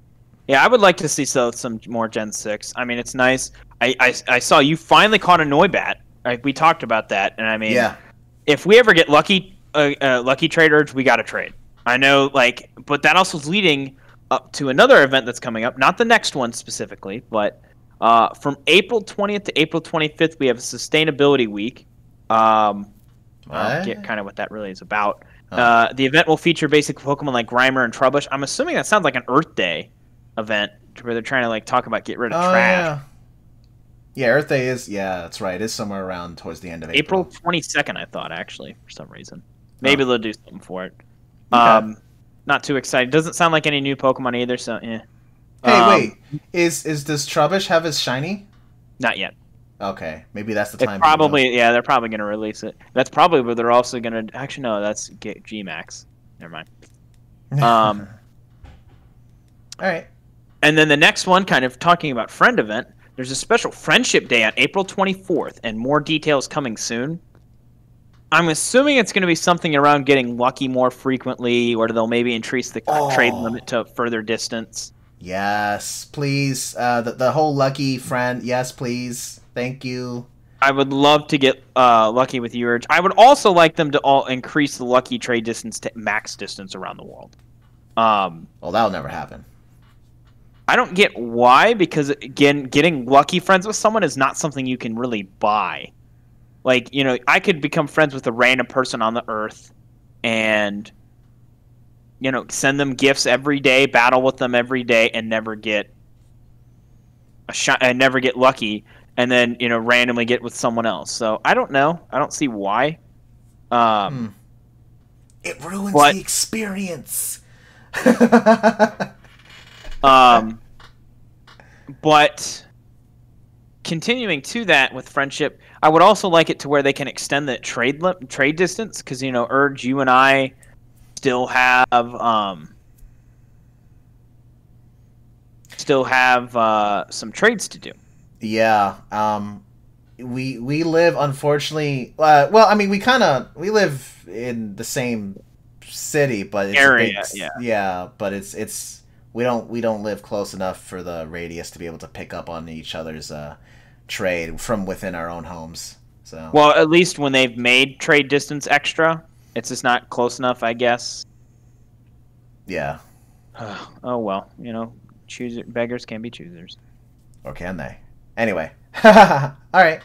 Speaker 2: Yeah, I would like to see some more Gen 6. I mean, it's nice. I saw you finally caught a Noibat. We talked about that, and I mean,
Speaker 1: yeah.
Speaker 2: If we ever get lucky trade Urge, we got to trade. I know, but that also is leading up to another event that's coming up. Not the next one specifically, but from April 20th to April 25th, we have a Sustainability Week. I'll get kind of what that really is about. Oh. The event will feature basic Pokemon like Grimer and Trubbish. I'm assuming that sounds like an Earth Day event where they're trying to talk about get rid of trash.
Speaker 1: Yeah, Earth Day is, that's right. It's somewhere around towards the end of April.
Speaker 2: April 22nd, I thought, actually, for some reason. Maybe they'll do something for it.
Speaker 1: Okay.
Speaker 2: Not too excited. Doesn't sound like any new Pokemon either, so yeah.
Speaker 1: Hey, wait. Does Trubbish have his shiny?
Speaker 2: Not yet.
Speaker 1: Okay, maybe that's the time.
Speaker 2: They're probably going to release it. That's probably where they're also going to... Actually, no, that's G-Max. Never mind. All
Speaker 1: right.
Speaker 2: And then the next one, kind of talking about friend event, there's a special Friendship Day on April 24th, and more details coming soon. I'm assuming it's going to be something around getting lucky more frequently, or they'll maybe increase the trade limit to further distance.
Speaker 1: Yes, please. The whole lucky friend. Yes, please. Thank you.
Speaker 2: I would love to get lucky with Urge. I would also like them to all increase the lucky trade distance to max distance around the world.
Speaker 1: Well, that'll never happen.
Speaker 2: I don't get why, because, again, getting lucky friends with someone is not something you can really buy. I could become friends with a random person on the earth and, send them gifts every day, battle with them every day, and never get lucky, and then, randomly get with someone else. So, I don't know. I don't see why.
Speaker 1: It ruins the experience.
Speaker 2: But continuing to that with friendship, I would also like it to where they can extend the trade distance, because Urge, you and I still have some trades to do.
Speaker 1: Yeah. We live, unfortunately. Well, I mean, we live in the same city, but it's
Speaker 2: area.
Speaker 1: But it's. We don't live close enough for the radius to be able to pick up on each other's trade from within our own homes. So
Speaker 2: well, at least when they've made trade distance extra, it's just not close enough, I guess.
Speaker 1: Yeah.
Speaker 2: Oh well, beggars can be choosers.
Speaker 1: Or can they? Anyway. All right.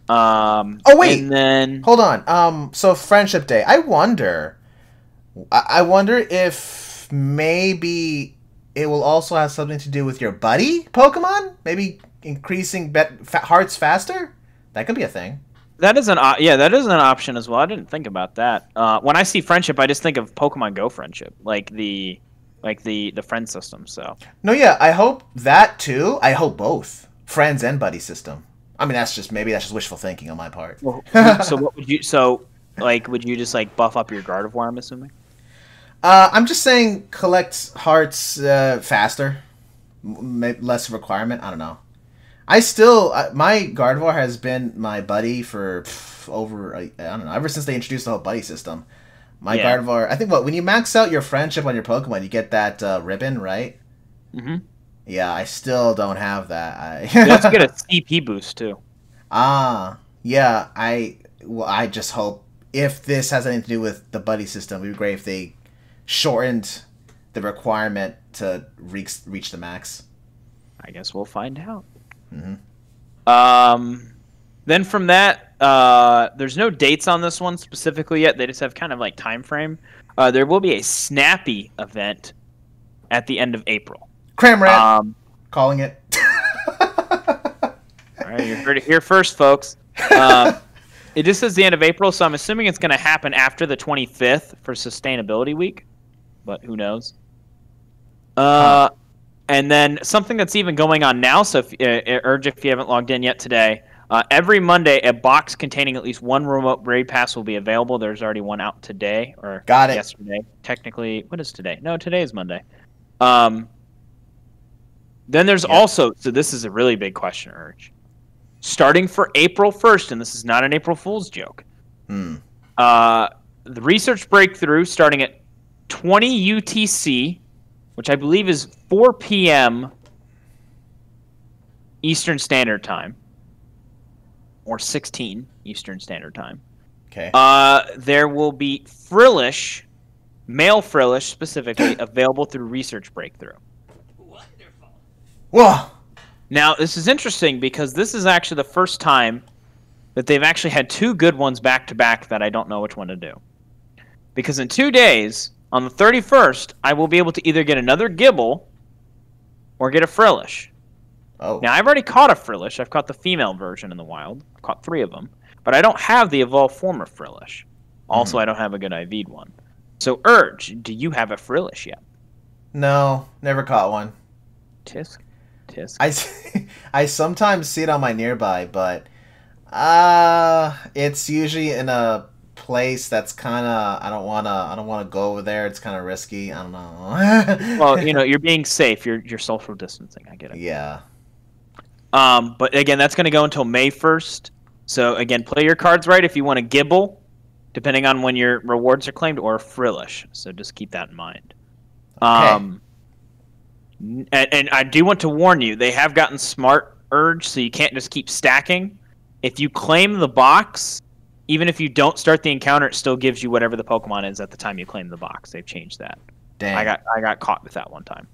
Speaker 1: Oh wait.
Speaker 2: And then
Speaker 1: hold on. So Friendship Day. I wonder if maybe it will also have something to do with your buddy Pokemon? Maybe increasing hearts faster? That could be a thing.
Speaker 2: That is an option as well. I didn't think about that. When I see Friendship, I just think of Pokemon Go Friendship, like the like the friend system. So
Speaker 1: no, yeah, I hope that too. I hope both friends and buddy system. I mean, that's just wishful thinking on my part.
Speaker 2: well, so what would you would you just like buff up your Gardevoir? I'm assuming.
Speaker 1: I'm just saying collect hearts faster, less requirement. I don't know. I still my Gardevoir has been my buddy for over I don't know, ever since they introduced the whole buddy system. My Gardevoir, I think when you max out your friendship on your Pokemon, you get that ribbon, right?
Speaker 2: Mm-hmm.
Speaker 1: Yeah, I still don't have that.
Speaker 2: You also get a CP boost too.
Speaker 1: Yeah. I just hope if this has anything to do with the buddy system, it would be great if they shortened the requirement to reach the max.
Speaker 2: I guess we'll find out.
Speaker 1: Mm-hmm.
Speaker 2: Then from that, there's no dates on this one specifically yet. They just have kind of like time frame. There will be a Snappy event at the end of April.
Speaker 1: Cramrat, calling it.
Speaker 2: All right, you heard it here first, folks. It just says the end of April, so I'm assuming it's going to happen after the 25th for Sustainability Week, but who knows? And then something that's even going on now, so Urge, if you haven't logged in yet today, every Monday, a box containing at least one remote raid pass will be available. There's already one out today, or yesterday. Technically, what is today? No, today is Monday. Then there's also, so this is a really big question, Urge. Starting for April 1st, and this is not an April Fool's joke, the research breakthrough starting at 20 UTC, which I believe is 4 p.m. Eastern Standard Time, or 16 Eastern Standard Time.
Speaker 1: Okay.
Speaker 2: There will be Frillish, male Frillish specifically, available through research breakthrough.
Speaker 3: Wonderful.
Speaker 1: Whoa!
Speaker 2: Now, this is interesting because this is actually the first time that they've actually had two good ones back-to-back that I don't know which one to do. Because in 2 days, on the 31st, I will be able to either get another Gibble or get a Frillish.
Speaker 1: Oh.
Speaker 2: Now, I've already caught a Frillish. I've caught the female version in the wild. I've caught 3 of them. But I don't have the evolved form of Frillish. Also, I don't have a good IV'd one. So, Urge, do you have a Frillish yet?
Speaker 1: No, never caught one.
Speaker 2: Tisk.
Speaker 1: I sometimes see it on my nearby, but it's usually in a place that's kind of I don't wanna go over there. It's kind of risky. I don't know.
Speaker 2: Well, you're being safe. You're social distancing. I get it.
Speaker 1: Yeah.
Speaker 2: But again, that's going to go until May 1st. So again, play your cards right if you want a Gibble, depending on when your rewards are claimed, or a Frillish. So just keep that in mind.
Speaker 1: Okay.
Speaker 2: And I do want to warn you, they have gotten smart, Urge, so you can't just keep stacking. If you claim the box, even if you don't start the encounter, it still gives you whatever the Pokemon is at the time you claim the box. They've changed that.
Speaker 1: Dang.
Speaker 2: I got caught with that one time.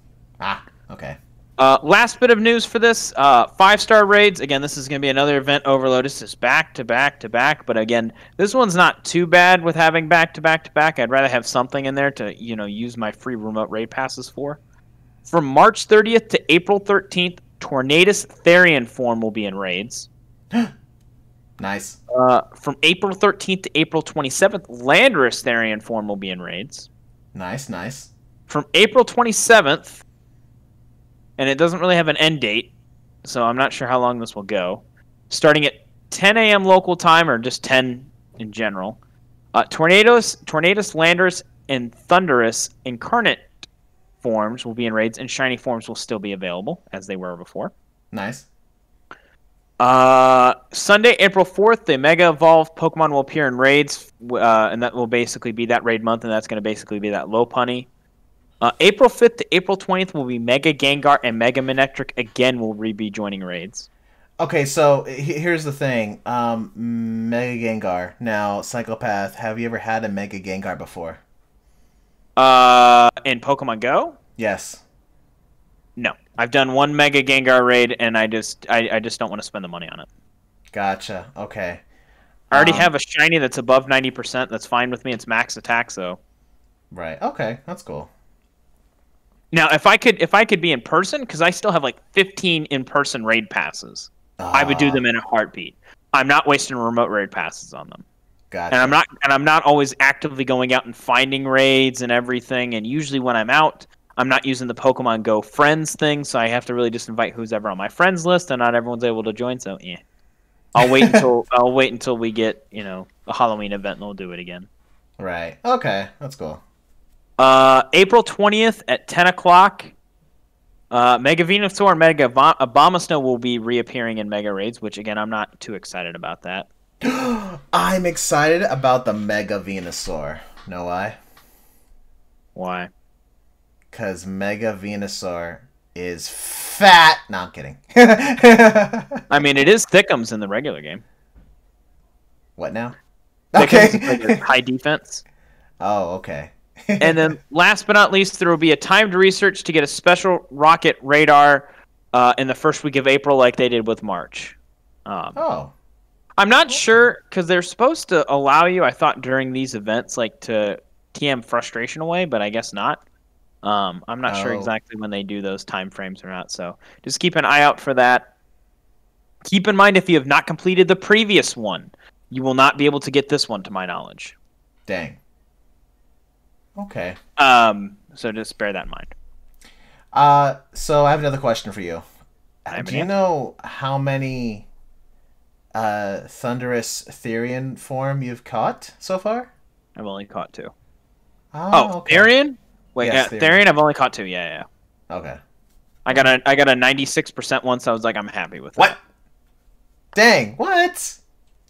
Speaker 1: Okay.
Speaker 2: Last bit of news for this, 5-star raids. Again, this is going to be another event overload. This is back to back to back. But again, this one's not too bad with having back to back to back. I'd rather have something in there to, use my free remote raid passes for. From March 30th to April 13th, Tornadus Therian form will be in raids.
Speaker 1: Nice.
Speaker 2: From April 13th to April 27th, Landorus Therian form will be in raids.
Speaker 1: Nice.
Speaker 2: From April 27th, and it doesn't really have an end date, so I'm not sure how long this will go. Starting at 10 a.m. local time, or just 10 in general, Tornadus, Landorus, and Thundurus Incarnate forms will be in raids, and shiny forms will still be available, as they were before.
Speaker 1: Nice.
Speaker 2: Sunday, April 4th, the Mega Evolved Pokemon will appear in raids, and that will basically be that raid month, and that's going to basically be that Lopunny. April 5th to April 20th will be Mega Gengar, and Mega Manectric again will be joining raids.
Speaker 1: Okay, so here's the thing. Mega Gengar. Now, CykoPathe, have you ever had a Mega Gengar before?
Speaker 2: In Pokemon Go?
Speaker 1: Yes.
Speaker 2: No. I've done one Mega Gengar raid, and I just don't want to spend the money on it.
Speaker 1: Gotcha. Okay.
Speaker 2: I already have a shiny that's above 90%. That's fine with me. It's max attack, so.
Speaker 1: Right. Okay. That's cool.
Speaker 2: Now, if I could be in person, because I still have like 15 in-person raid passes, I would do them in a heartbeat. I'm not wasting remote raid passes on them.
Speaker 1: Gotcha.
Speaker 2: And I'm not always actively going out and finding raids and everything. And usually when I'm out, I'm not using the Pokemon Go friends thing, so I have to really just invite who's ever on my friends list, and not everyone's able to join. So yeah, I'll wait until we get a Halloween event, and we'll do it again.
Speaker 1: Right. Okay, that's cool.
Speaker 2: April 20th at 10 o'clock. Mega Venusaur and Mega Abomasnow will be reappearing in Mega Raids, which again I'm not too excited about that.
Speaker 1: I'm excited about the Mega Venusaur. Know why?
Speaker 2: Why?
Speaker 1: Because Mega Venusaur is fat. No, I'm kidding.
Speaker 2: I mean, it is Thickums in the regular game.
Speaker 1: What now?
Speaker 2: Thickums
Speaker 1: Okay.
Speaker 2: is like a high defense.
Speaker 1: Oh, okay.
Speaker 2: And then, last but not least, there will be a timed research to get a special rocket radar in the first week of April, like they did with March.
Speaker 1: Oh.
Speaker 2: I'm not sure, because they're supposed to allow you, I thought, during these events, like to TM frustration away, but I guess not. I'm not sure exactly when they do those time frames or not, so just keep an eye out for that. Keep in mind, if you have not completed the previous one, you will not be able to get this one, to my knowledge.
Speaker 1: Dang. Okay.
Speaker 2: So just bear that in mind.
Speaker 1: So I have another question for you. Do you
Speaker 2: answer.
Speaker 1: know how many Thunderous Therian form you've caught so far?
Speaker 2: I've only caught 2.
Speaker 1: Oh, okay.
Speaker 2: Therian? Wait,
Speaker 1: Yes,
Speaker 2: Therian, I've only caught 2. Yeah.
Speaker 1: Okay.
Speaker 2: I got a 96% one, so I was like, I'm happy with it.
Speaker 1: What? Dang! What?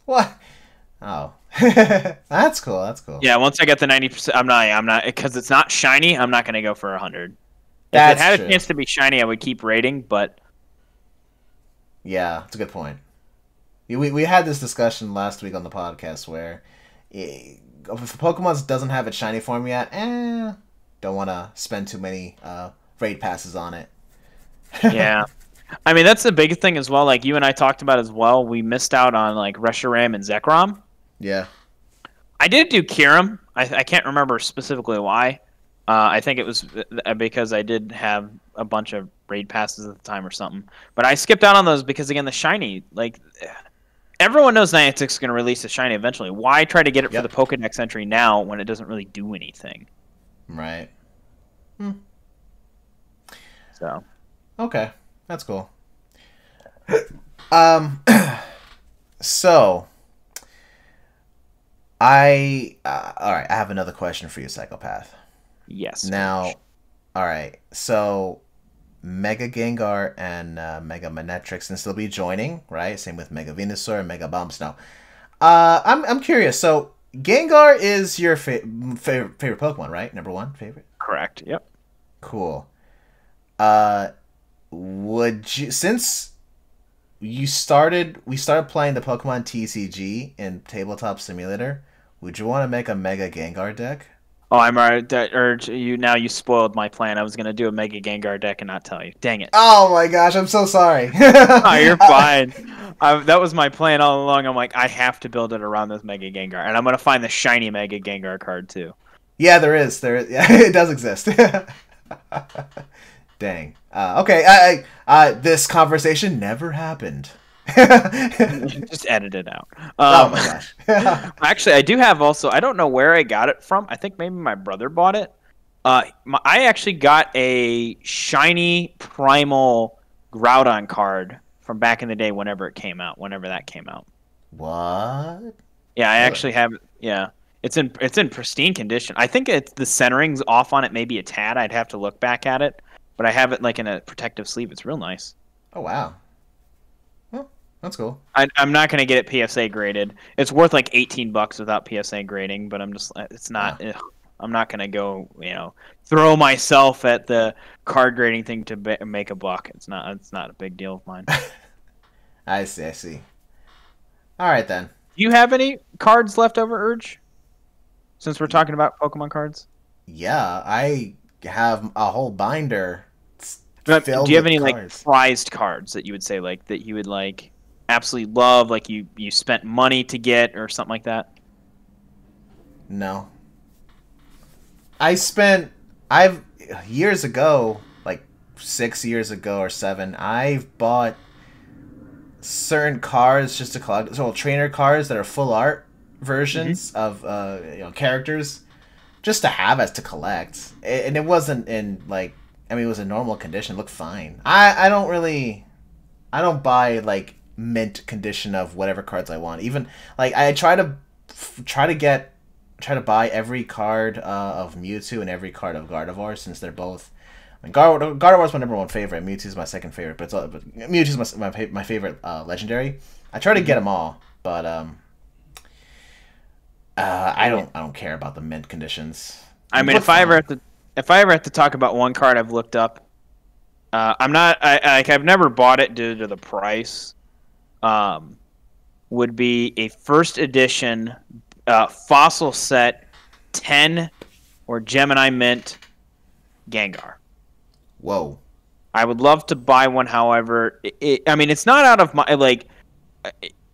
Speaker 1: What? Oh, that's cool. That's cool.
Speaker 2: Yeah, once I get the 90%, I'm not, because it's not shiny. I'm not gonna go for 100.
Speaker 1: That's
Speaker 2: if it had
Speaker 1: true.
Speaker 2: a chance to be shiny, I would keep rating, but
Speaker 1: Yeah, that's a good point. We had this discussion last week on the podcast where if Pokemon doesn't have its shiny form yet, don't want to spend too many raid passes on it.
Speaker 2: yeah. I mean, that's the big thing as well. Like you and I talked about as well. We missed out on like Reshiram and Zekrom.
Speaker 1: Yeah.
Speaker 2: I did do Kyurem. I can't remember specifically why. I think it was because I did have a bunch of raid passes at the time or something. But I skipped out on those because, again, the shiny, like, everyone knows Niantic is going to release a shiny eventually. Why try to get it for the Pokedex entry now when it doesn't really do anything?
Speaker 1: Right.
Speaker 2: So.
Speaker 1: Okay. That's cool. So, all right, I have another question for you, CykoPathe.
Speaker 2: Yes.
Speaker 1: Now, all right, so Mega Gengar and Mega Manectric can still be joining, right? Same with Mega Venusaur and Mega Bombsnow. I'm curious. So Gengar is your favorite Pokemon, right? Number 1 favorite.
Speaker 2: Correct. Yep.
Speaker 1: Cool. Would you, since we started playing the Pokemon TCG in Tabletop Simulator, would you want to make a Mega Gengar deck?
Speaker 2: Oh, I'm alright. Urge you now. You spoiled my plan. I was gonna do a Mega Gengar deck and not tell you. Dang it.
Speaker 1: Oh my gosh, I'm so sorry.
Speaker 2: Oh, you're fine. That was my plan all along. I'm like, I have to build it around this Mega Gengar, and I'm gonna find the shiny Mega Gengar card too.
Speaker 1: Yeah, there is. Yeah, it does exist. Dang. Okay. This conversation never happened.
Speaker 2: Just edit it out.
Speaker 1: Oh my gosh.
Speaker 2: Actually, I do have also. I don't know where I got it from. I think maybe my brother bought it. I actually got a shiny Primal Groudon card from back in the day. Whenever that came out.
Speaker 1: What?
Speaker 2: Yeah, I actually have. Yeah, it's in pristine condition. I think the centering's off on it, maybe a tad. I'd have to look back at it, but I have it like in a protective sleeve. It's real nice.
Speaker 1: Oh wow. That's cool.
Speaker 2: I'm not gonna get it PSA graded. It's worth like $18 without PSA grading, but it's not. I'm not gonna go, throw myself at the card grading thing to make a buck. It's not a big deal of mine.
Speaker 1: I see. All right then.
Speaker 2: Do you have any cards left over, Urge? Since we're talking about Pokemon cards.
Speaker 1: Yeah, I have a whole binder.
Speaker 2: Do you have any
Speaker 1: cards.
Speaker 2: like prized cards that you would say like that you would like? Absolutely love, like you spent money to get or something like that?
Speaker 1: No. Years ago, like 6 years ago or 7, I've bought certain cards just to collect, so trainer cards that are full art versions of characters just to have as to collect, and it wasn't in like, I mean, it was in normal condition. It looked fine. I don't buy like mint condition of whatever cards I want. Even like I try to buy every card of Mewtwo and every card of Gardevoir, since they're both. I mean, Gardevoir's my number one favorite. Mewtwo's my second favorite, but Mewtwo's my favorite legendary. I try to get them all, but I don't care about the mint conditions.
Speaker 2: I mean, if I ever have to talk about one card I've looked up, I've never bought it due to the price. Would be a first edition fossil set 10 or Gemini Mint Gengar.
Speaker 1: Whoa.
Speaker 2: I would love to buy one, however, I mean, it's not out of my, like,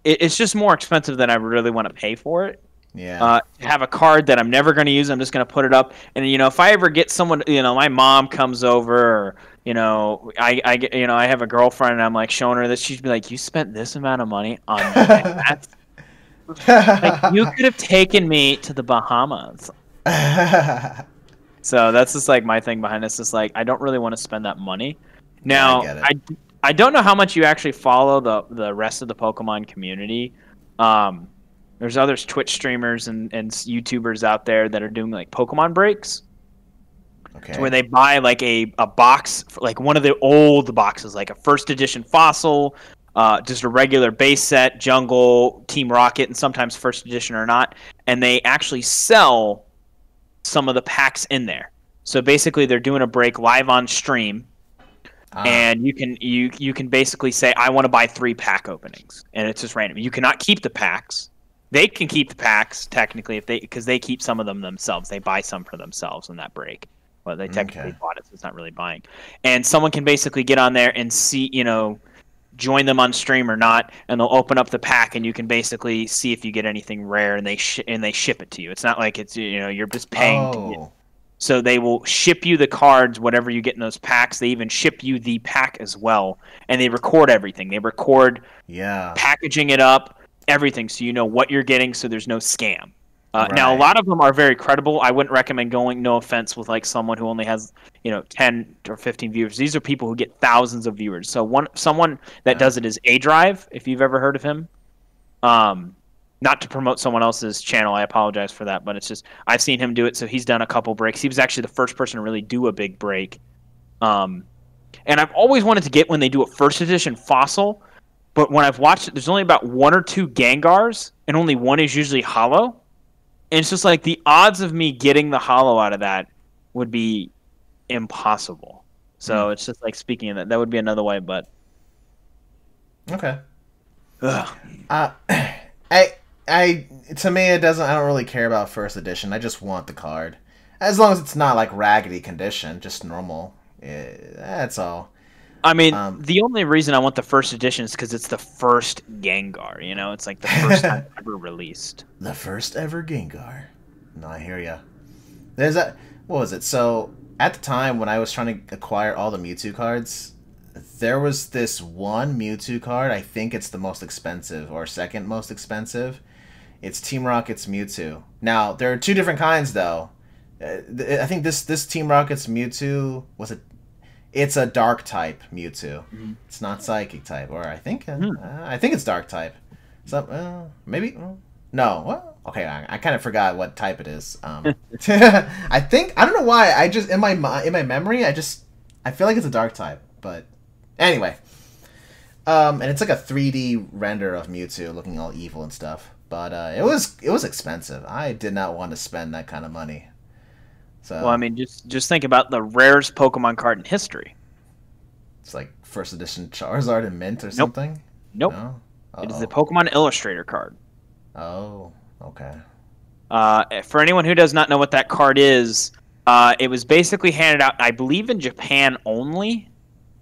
Speaker 2: it's just more expensive than I really want to pay for it.
Speaker 1: Yeah.
Speaker 2: Have a card that I'm never going to use, I'm just going to put it up. And, if I ever get someone, my mom comes over, or, I have a girlfriend and I'm like showing her this, she'd be like, you spent this amount of money on that? Like, you could have taken me to the Bahamas. So that's just like my thing behind this. Is like, I don't really want to spend that money. Now, I don't know how much you actually follow the rest of the Pokemon community. There's others, Twitch streamers and YouTubers out there that are doing like Pokemon breaks. Okay. Where they buy like a box, like one of the old boxes, like a first edition fossil, just a regular base set, Jungle, Team Rocket, and sometimes first edition or not, and they actually sell some of the packs in there. So basically, they're doing a break live on stream, and you can basically say, I want to buy 3 pack openings, and it's just random. You cannot keep the packs. They can keep the packs technically because they keep some of them themselves. They buy some for themselves in that break. Well, they technically bought it, so it's not really buying. And someone can basically get on there and see, join them on stream or not, and they'll open up the pack, and you can basically see if you get anything rare, and they ship it to you. It's not like it's you're just paying. To get. So they will ship you the cards, whatever you get in those packs. They even ship you the pack as well, and they record everything. They record packaging it up, everything, so you know what you're getting, so there's no scam. Now, a lot of them are very credible. I wouldn't recommend going, no offense, with like someone who only has 10 or 15 viewers. These are people who get thousands of viewers. So someone that does it is A Drive, if you've ever heard of him. Not to promote someone else's channel, I apologize for that, but it's just I've seen him do it. So he's done a couple breaks. He was actually the first person to really do a big break. And I've always wanted to get when they do a first edition fossil, but when I've watched it, there's only about 1 or 2 Gengars, and only one is usually hollow. And it's just like the odds of me getting the hollow out of that would be impossible. So it's just like, speaking of that would be another way, but
Speaker 1: okay. To me, it doesn't. I don't really care about first edition. I just want the card, as long as it's not like raggedy condition, just normal. That's all.
Speaker 2: I mean, the only reason I want the first edition is because it's the first Gengar. It's like the first time ever released.
Speaker 1: The first ever Gengar. No, I hear ya. There's what was it? So at the time when I was trying to acquire all the Mewtwo cards, there was this one Mewtwo card. I think it's the most expensive or second most expensive. It's Team Rocket's Mewtwo. Now there are 2 different kinds though. I think this Team Rocket's Mewtwo was a. It's a dark type Mewtwo. Mm-hmm. It's not psychic type, or I think it's dark type. So maybe no. Well, okay, I kind of forgot what type it is. I don't know why. I just in my memory, I feel like it's a dark type. But anyway, and it's like a 3D render of Mewtwo looking all evil and stuff. But it was expensive. I did not want to spend that kind of money. So,
Speaker 2: well, I mean, just think about the rarest Pokemon card in history.
Speaker 1: It's like first edition Charizard and Mint or something?
Speaker 2: Nope. No? It is the Pokemon Illustrator card.
Speaker 1: Oh, okay.
Speaker 2: For anyone who does not know what that card is, it was basically handed out, I believe, in Japan only,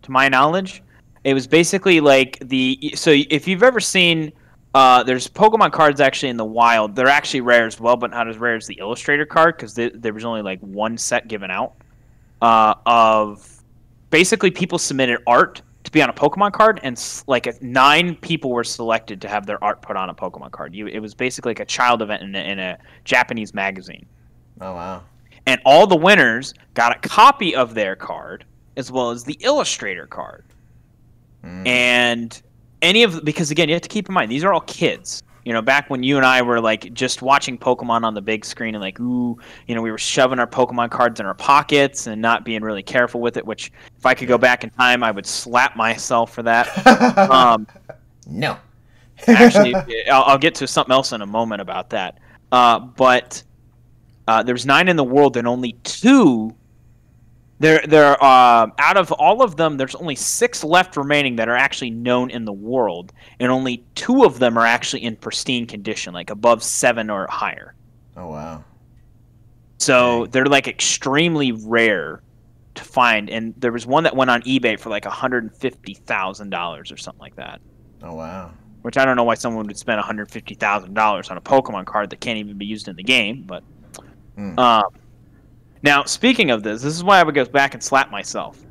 Speaker 2: to my knowledge. It was basically like so if you've ever seen... there's Pokemon cards actually in the wild. They're actually rare as well, but not as rare as the Illustrator card, because there was only like 1 set given out of basically people submitted art to be on a Pokemon card, and like 9 people were selected to have their art put on a Pokemon card. It was basically like a child event in a Japanese magazine.
Speaker 1: Oh wow!
Speaker 2: And all the winners got a copy of their card as well as the illustrator card. And because again, you have to keep in mind, these are all kids. You know, back when you and I were like just watching Pokemon on the big screen and like, ooh, you know, we were shoving our Pokemon cards in our pockets and not being really careful with it, which if I could go back in time, I would slap myself for that.
Speaker 1: No.
Speaker 2: Actually, I'll get to something else in a moment about that. But there's 9 in the world and only 2. There out of all of them, there's only 6 left remaining that are actually known in the world, and only 2 of them are actually in pristine condition, like above 7 or higher.
Speaker 1: Oh wow!
Speaker 2: So they're like extremely rare to find, and there was one that went on eBay for like $150,000 or something like that.
Speaker 1: Oh wow!
Speaker 2: Which I don't know why someone would spend $150,000 on a Pokemon card that can't even be used in the game, but. Now, speaking of this is why I would go back and slap myself.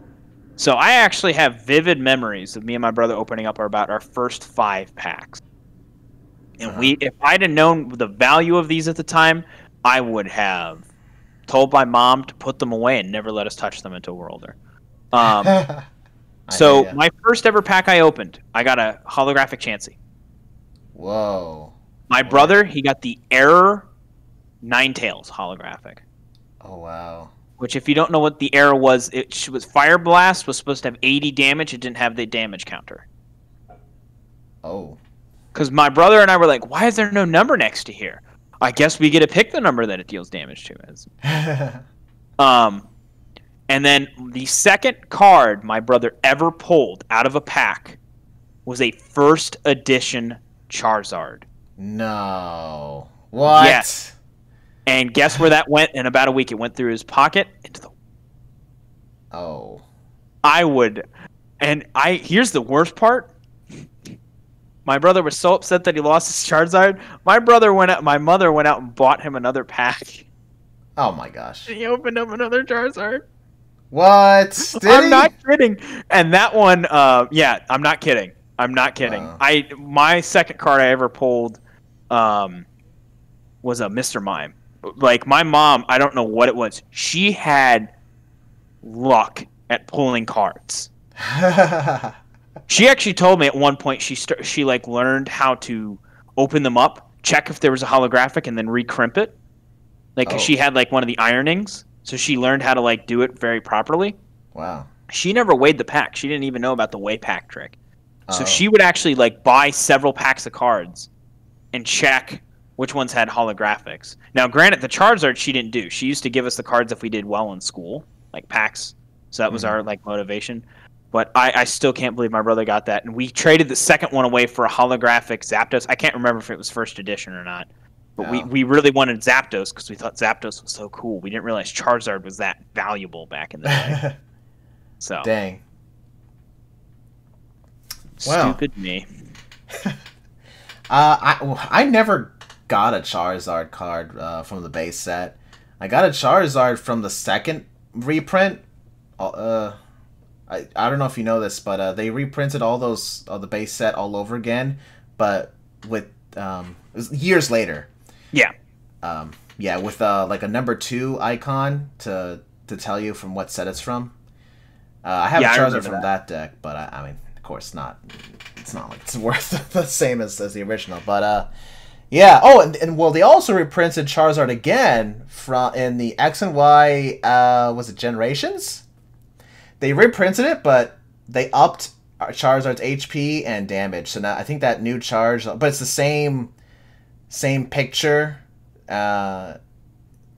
Speaker 2: So I actually have vivid memories of me and my brother opening up our first 5 packs. And if I'd have known the value of these at the time, I would have told my mom to put them away and never let us touch them until we're older. So my first ever pack I opened, I got a holographic Chansey.
Speaker 1: Whoa.
Speaker 2: My brother, he got the Error Ninetales holographic.
Speaker 1: Oh wow!
Speaker 2: Which, if you don't know what the error was, it was Fire Blast was supposed to have 80 damage. It didn't have the damage counter.
Speaker 1: Oh.
Speaker 2: Because my brother and I were like, "Why is there no number next to here?" I guess we get to pick the number that it deals damage to as. And then the second card my brother ever pulled out of a pack was a first edition Charizard.
Speaker 1: No. What?
Speaker 2: Yes. And guess where that went in about a week? It went through his pocket into the.
Speaker 1: Oh.
Speaker 2: Here's the worst part. My brother was so upset that he lost his Charizard. My mother went out and bought him another pack.
Speaker 1: Oh my gosh.
Speaker 2: He opened up another Charizard.
Speaker 1: What?
Speaker 2: I'm not kidding. And that one, I'm not kidding. Wow. My second card I ever pulled was a Mr. Mime. Like, my mom, I don't know what it was. She had luck at pulling cards. She actually told me at one point she learned how to open them up, check if there was a holographic, and then recrimp it. Like, 'cause she had like one of the ironings, so she learned how to like do it very properly.
Speaker 1: Wow.
Speaker 2: She never weighed the pack. She didn't even know about the weigh pack trick. So she would actually like buy several packs of cards and check which ones had holographics. Now, granted, the Charizard she didn't do. She used to give us the cards if we did well in school, like packs. So that was our like motivation. But I still can't believe my brother got that. And we traded the second one away for a holographic Zapdos. I can't remember if it was first edition or not. But we really wanted Zapdos because we thought Zapdos was so cool. We didn't realize Charizard was that valuable back in the day. So
Speaker 1: dang.
Speaker 2: Stupid me.
Speaker 1: I never got a Charizard card from the base set. I got a Charizard from the second reprint. I don't know if you know this, but they reprinted all those the base set all over again, but with it was years later.
Speaker 2: Yeah.
Speaker 1: With like a number 2 icon to tell you from what set it's from. I have a Charizard from that deck, but I mean, of course not. It's not like it's worth the same as the original, but yeah. Oh, and well, they also reprinted Charizard again in the X and Y. Was it Generations? They reprinted it, but they upped Charizard's HP and damage. So now I think that new charge, but it's the same picture,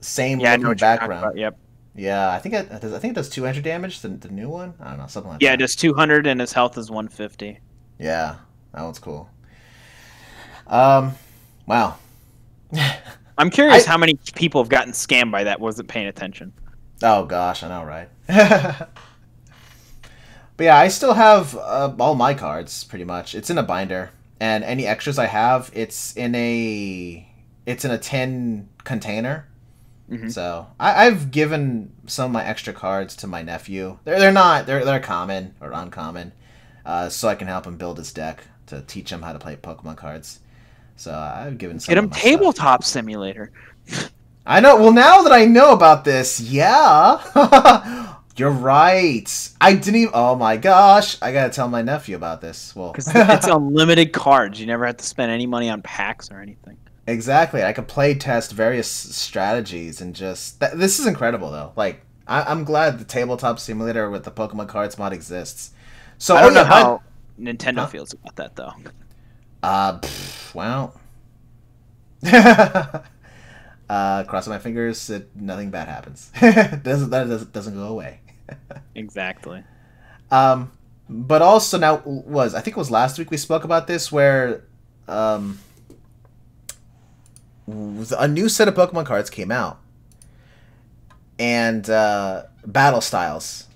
Speaker 1: same looking background.
Speaker 2: Yep.
Speaker 1: Yeah, I think it does 200 damage. The new one, I don't know, something like that.
Speaker 2: Yeah, it does 200, and his health is 150.
Speaker 1: Yeah, that one's cool. Wow.
Speaker 2: I'm curious how many people have gotten scammed by that. Wasn't paying attention.
Speaker 1: Oh gosh, I know, right? But yeah, I still have all my cards pretty much. It's in a binder, and any extras I have, it's in a tin container. Mm-hmm. So I've given some of my extra cards to my nephew. They're common or uncommon, so I can help him build his deck to teach him how to play Pokemon cards. So I've given some.
Speaker 2: Get him Tabletop Simulator.
Speaker 1: I know. Well, now that I know about this, yeah. You're right. I didn't even... Oh my gosh. I gotta tell my nephew about this. Well,
Speaker 2: Because it's unlimited cards. You never have to spend any money on packs or anything.
Speaker 1: Exactly. I could play test various strategies and just... This is incredible, though. Like, I'm glad the tabletop simulator with the Pokemon cards mod exists. So
Speaker 2: I don't know how Nintendo feels about that, though.
Speaker 1: Well... crossing my fingers that nothing bad happens. doesn't go away.
Speaker 2: Exactly.
Speaker 1: But also now I think it was last week we spoke about this where a new set of Pokemon cards came out, and battle styles,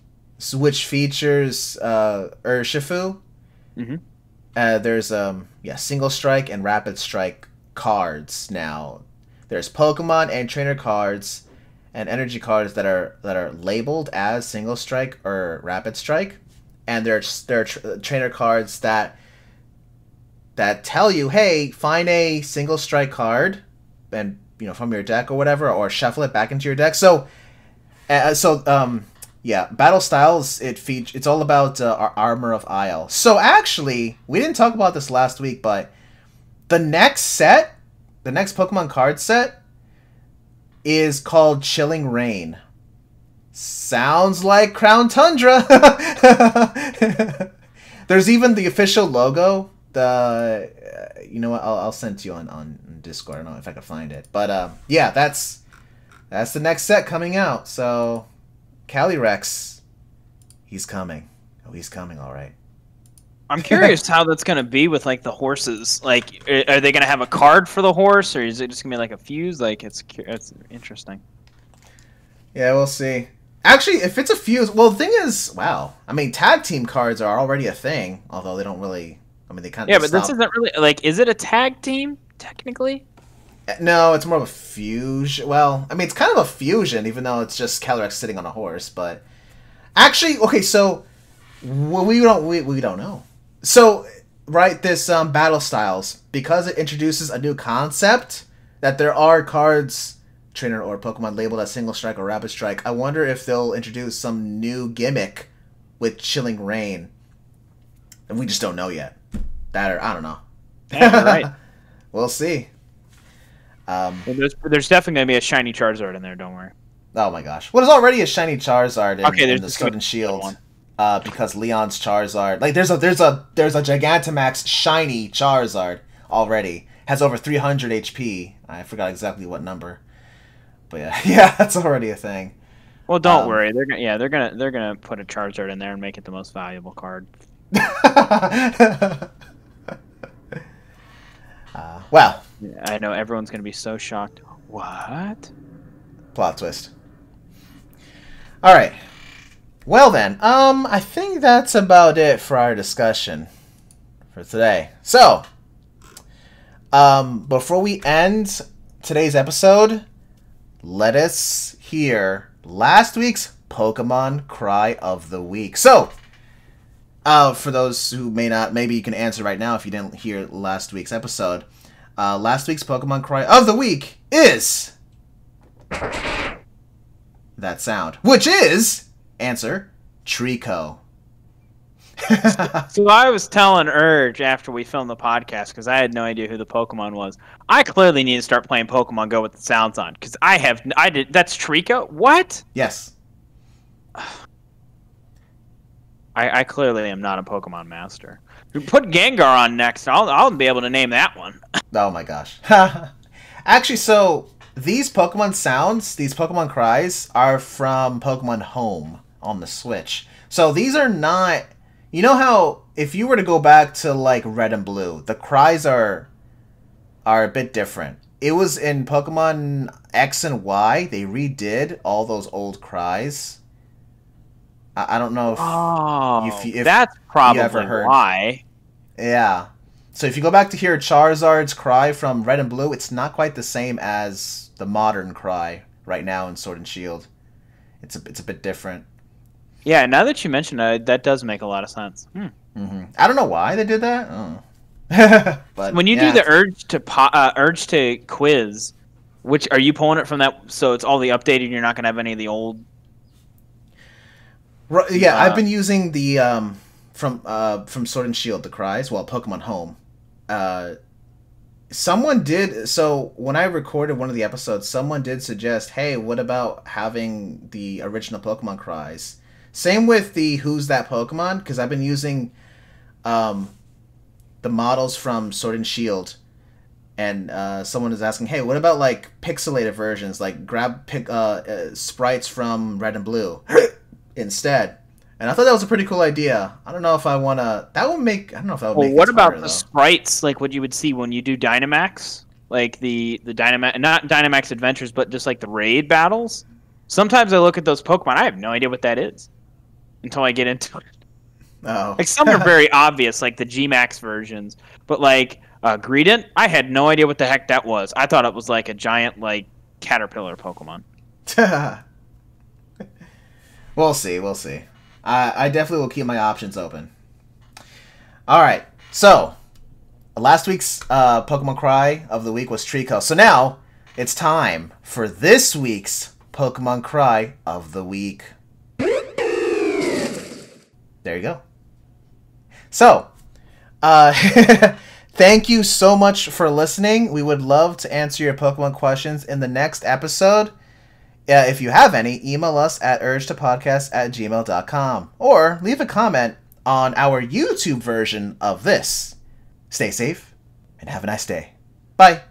Speaker 1: which features Urshifu.
Speaker 2: Mm-hmm.
Speaker 1: There's single strike and rapid strike cards now. There's Pokemon and trainer cards and energy cards that are labeled as single strike or rapid strike, and there are trainer cards that tell you, hey, find a single strike card and from your deck or whatever, or shuffle it back into your deck. So battle styles, it's all about Armor of Isle. So actually, we didn't talk about this last week, but the next Pokemon card set is called Chilling Rain. Sounds like Crown Tundra. There's even the official logo. You know what? I'll send it to you on Discord. I don't know if I can find it, but yeah, that's the next set coming out. So Calyrex, he's coming. Oh, he's coming, all right.
Speaker 2: I'm curious how that's going to be with, like, the horses. Like, are they going to have a card for the horse, or is it just going to be, like, a fuse? Like, it's interesting.
Speaker 1: Yeah, we'll see. Actually, if it's a fuse... Well, the thing is... Wow. I mean, tag team cards are already a thing, although they don't really... I mean, they kind of...
Speaker 2: Yeah, but this isn't really... Like, is it a tag team, technically?
Speaker 1: No, it's more of a fusion. Well, I mean, it's kind of a fusion, even though it's just Calyrex sitting on a horse, but... Actually, okay, so... We don't know. So, right, this Battle Styles, because it introduces a new concept, that there are cards, trainer or Pokemon, labeled as Single Strike or Rapid Strike, I wonder if they'll introduce some new gimmick with Chilling Rain. And we just don't know yet. That or, I don't know.
Speaker 2: Yeah, you're right.
Speaker 1: We'll see.
Speaker 2: Well, there's definitely going to be a shiny Charizard in there, don't worry.
Speaker 1: Oh my gosh. Well, there's already a shiny Charizard in the Sword and Shield.
Speaker 2: One.
Speaker 1: Because Leon's Charizard, like there's a Gigantamax shiny Charizard already, has over 300 HP. I forgot exactly what number, but yeah, that's already a thing.
Speaker 2: Well, don't worry, they're gonna put a Charizard in there and make it the most valuable card.
Speaker 1: Well,
Speaker 2: yeah, I know everyone's gonna be so shocked. What?
Speaker 1: Plot twist. All right. Well then, I think that's about it for our discussion for today. So, before we end today's episode, let us hear last week's Pokemon Cry of the Week. So, for those who may not, maybe you can answer right now if you didn't hear last week's episode. Last week's Pokemon Cry of the Week is that sound, which is... Answer, Trico.
Speaker 2: So I was telling Urge after we filmed the podcast, because I had no idea who the Pokemon was. I clearly need to start playing Pokemon Go with the sounds on, because that's Trico? What?
Speaker 1: Yes.
Speaker 2: I clearly am not a Pokemon master. Put Gengar on next. I'll be able to name that one.
Speaker 1: Oh my gosh. Actually, so these Pokemon sounds, these Pokemon cries, are from Pokemon Home on the Switch. So these are not... You know how if you were to go back to like Red and Blue, the cries are a bit different. It was in Pokemon X and Y, they redid all those old cries. I don't know if
Speaker 2: that's probably
Speaker 1: you ever heard.
Speaker 2: Why.
Speaker 1: Yeah. So if you go back to hear Charizard's cry from Red and Blue, it's not quite the same as the modern cry right now in Sword and Shield. It's a bit different.
Speaker 2: Yeah, now that you mention it, that does make a lot of sense.
Speaker 1: Mm-hmm. I don't know why they did that. But
Speaker 2: when you do the Urge to quiz, Which are you pulling it from that? So it's all the updated. You're not gonna have any of the old.
Speaker 1: Yeah, I've been using the from Sword and Shield, the Cries, Pokemon Home. Someone did, so when I recorded one of the episodes, someone did suggest, hey, what about having the original Pokemon Cries? Same with the Who's That Pokemon, because I've been using the models from Sword and Shield, and someone is asking, hey, what about like pixelated versions, like pick sprites from Red and Blue instead? And I thought that was a pretty cool idea. I don't know if I want to... I don't know if that would make it
Speaker 2: what about
Speaker 1: harder,
Speaker 2: the sprites, like what you would see when you do Dynamax? Like the Dynamax... Not Dynamax Adventures, but just like the raid battles? Sometimes I look at those Pokemon, I have no idea what that is until I get into it.
Speaker 1: Oh.
Speaker 2: Like some are very obvious, like the G-Max versions. But like Groudon, I had no idea what the heck that was. I thought it was like a giant like caterpillar Pokemon.
Speaker 1: We'll see. I definitely will keep my options open. Alright, so last week's Pokemon Cry of the week was Trico. So now it's time for this week's Pokemon Cry of the week. There you go. So, thank you so much for listening. We would love to answer your Pokemon questions in the next episode. If you have any, email us at urge2podcast@gmail.com or leave a comment on our YouTube version of this. Stay safe and have a nice day. Bye.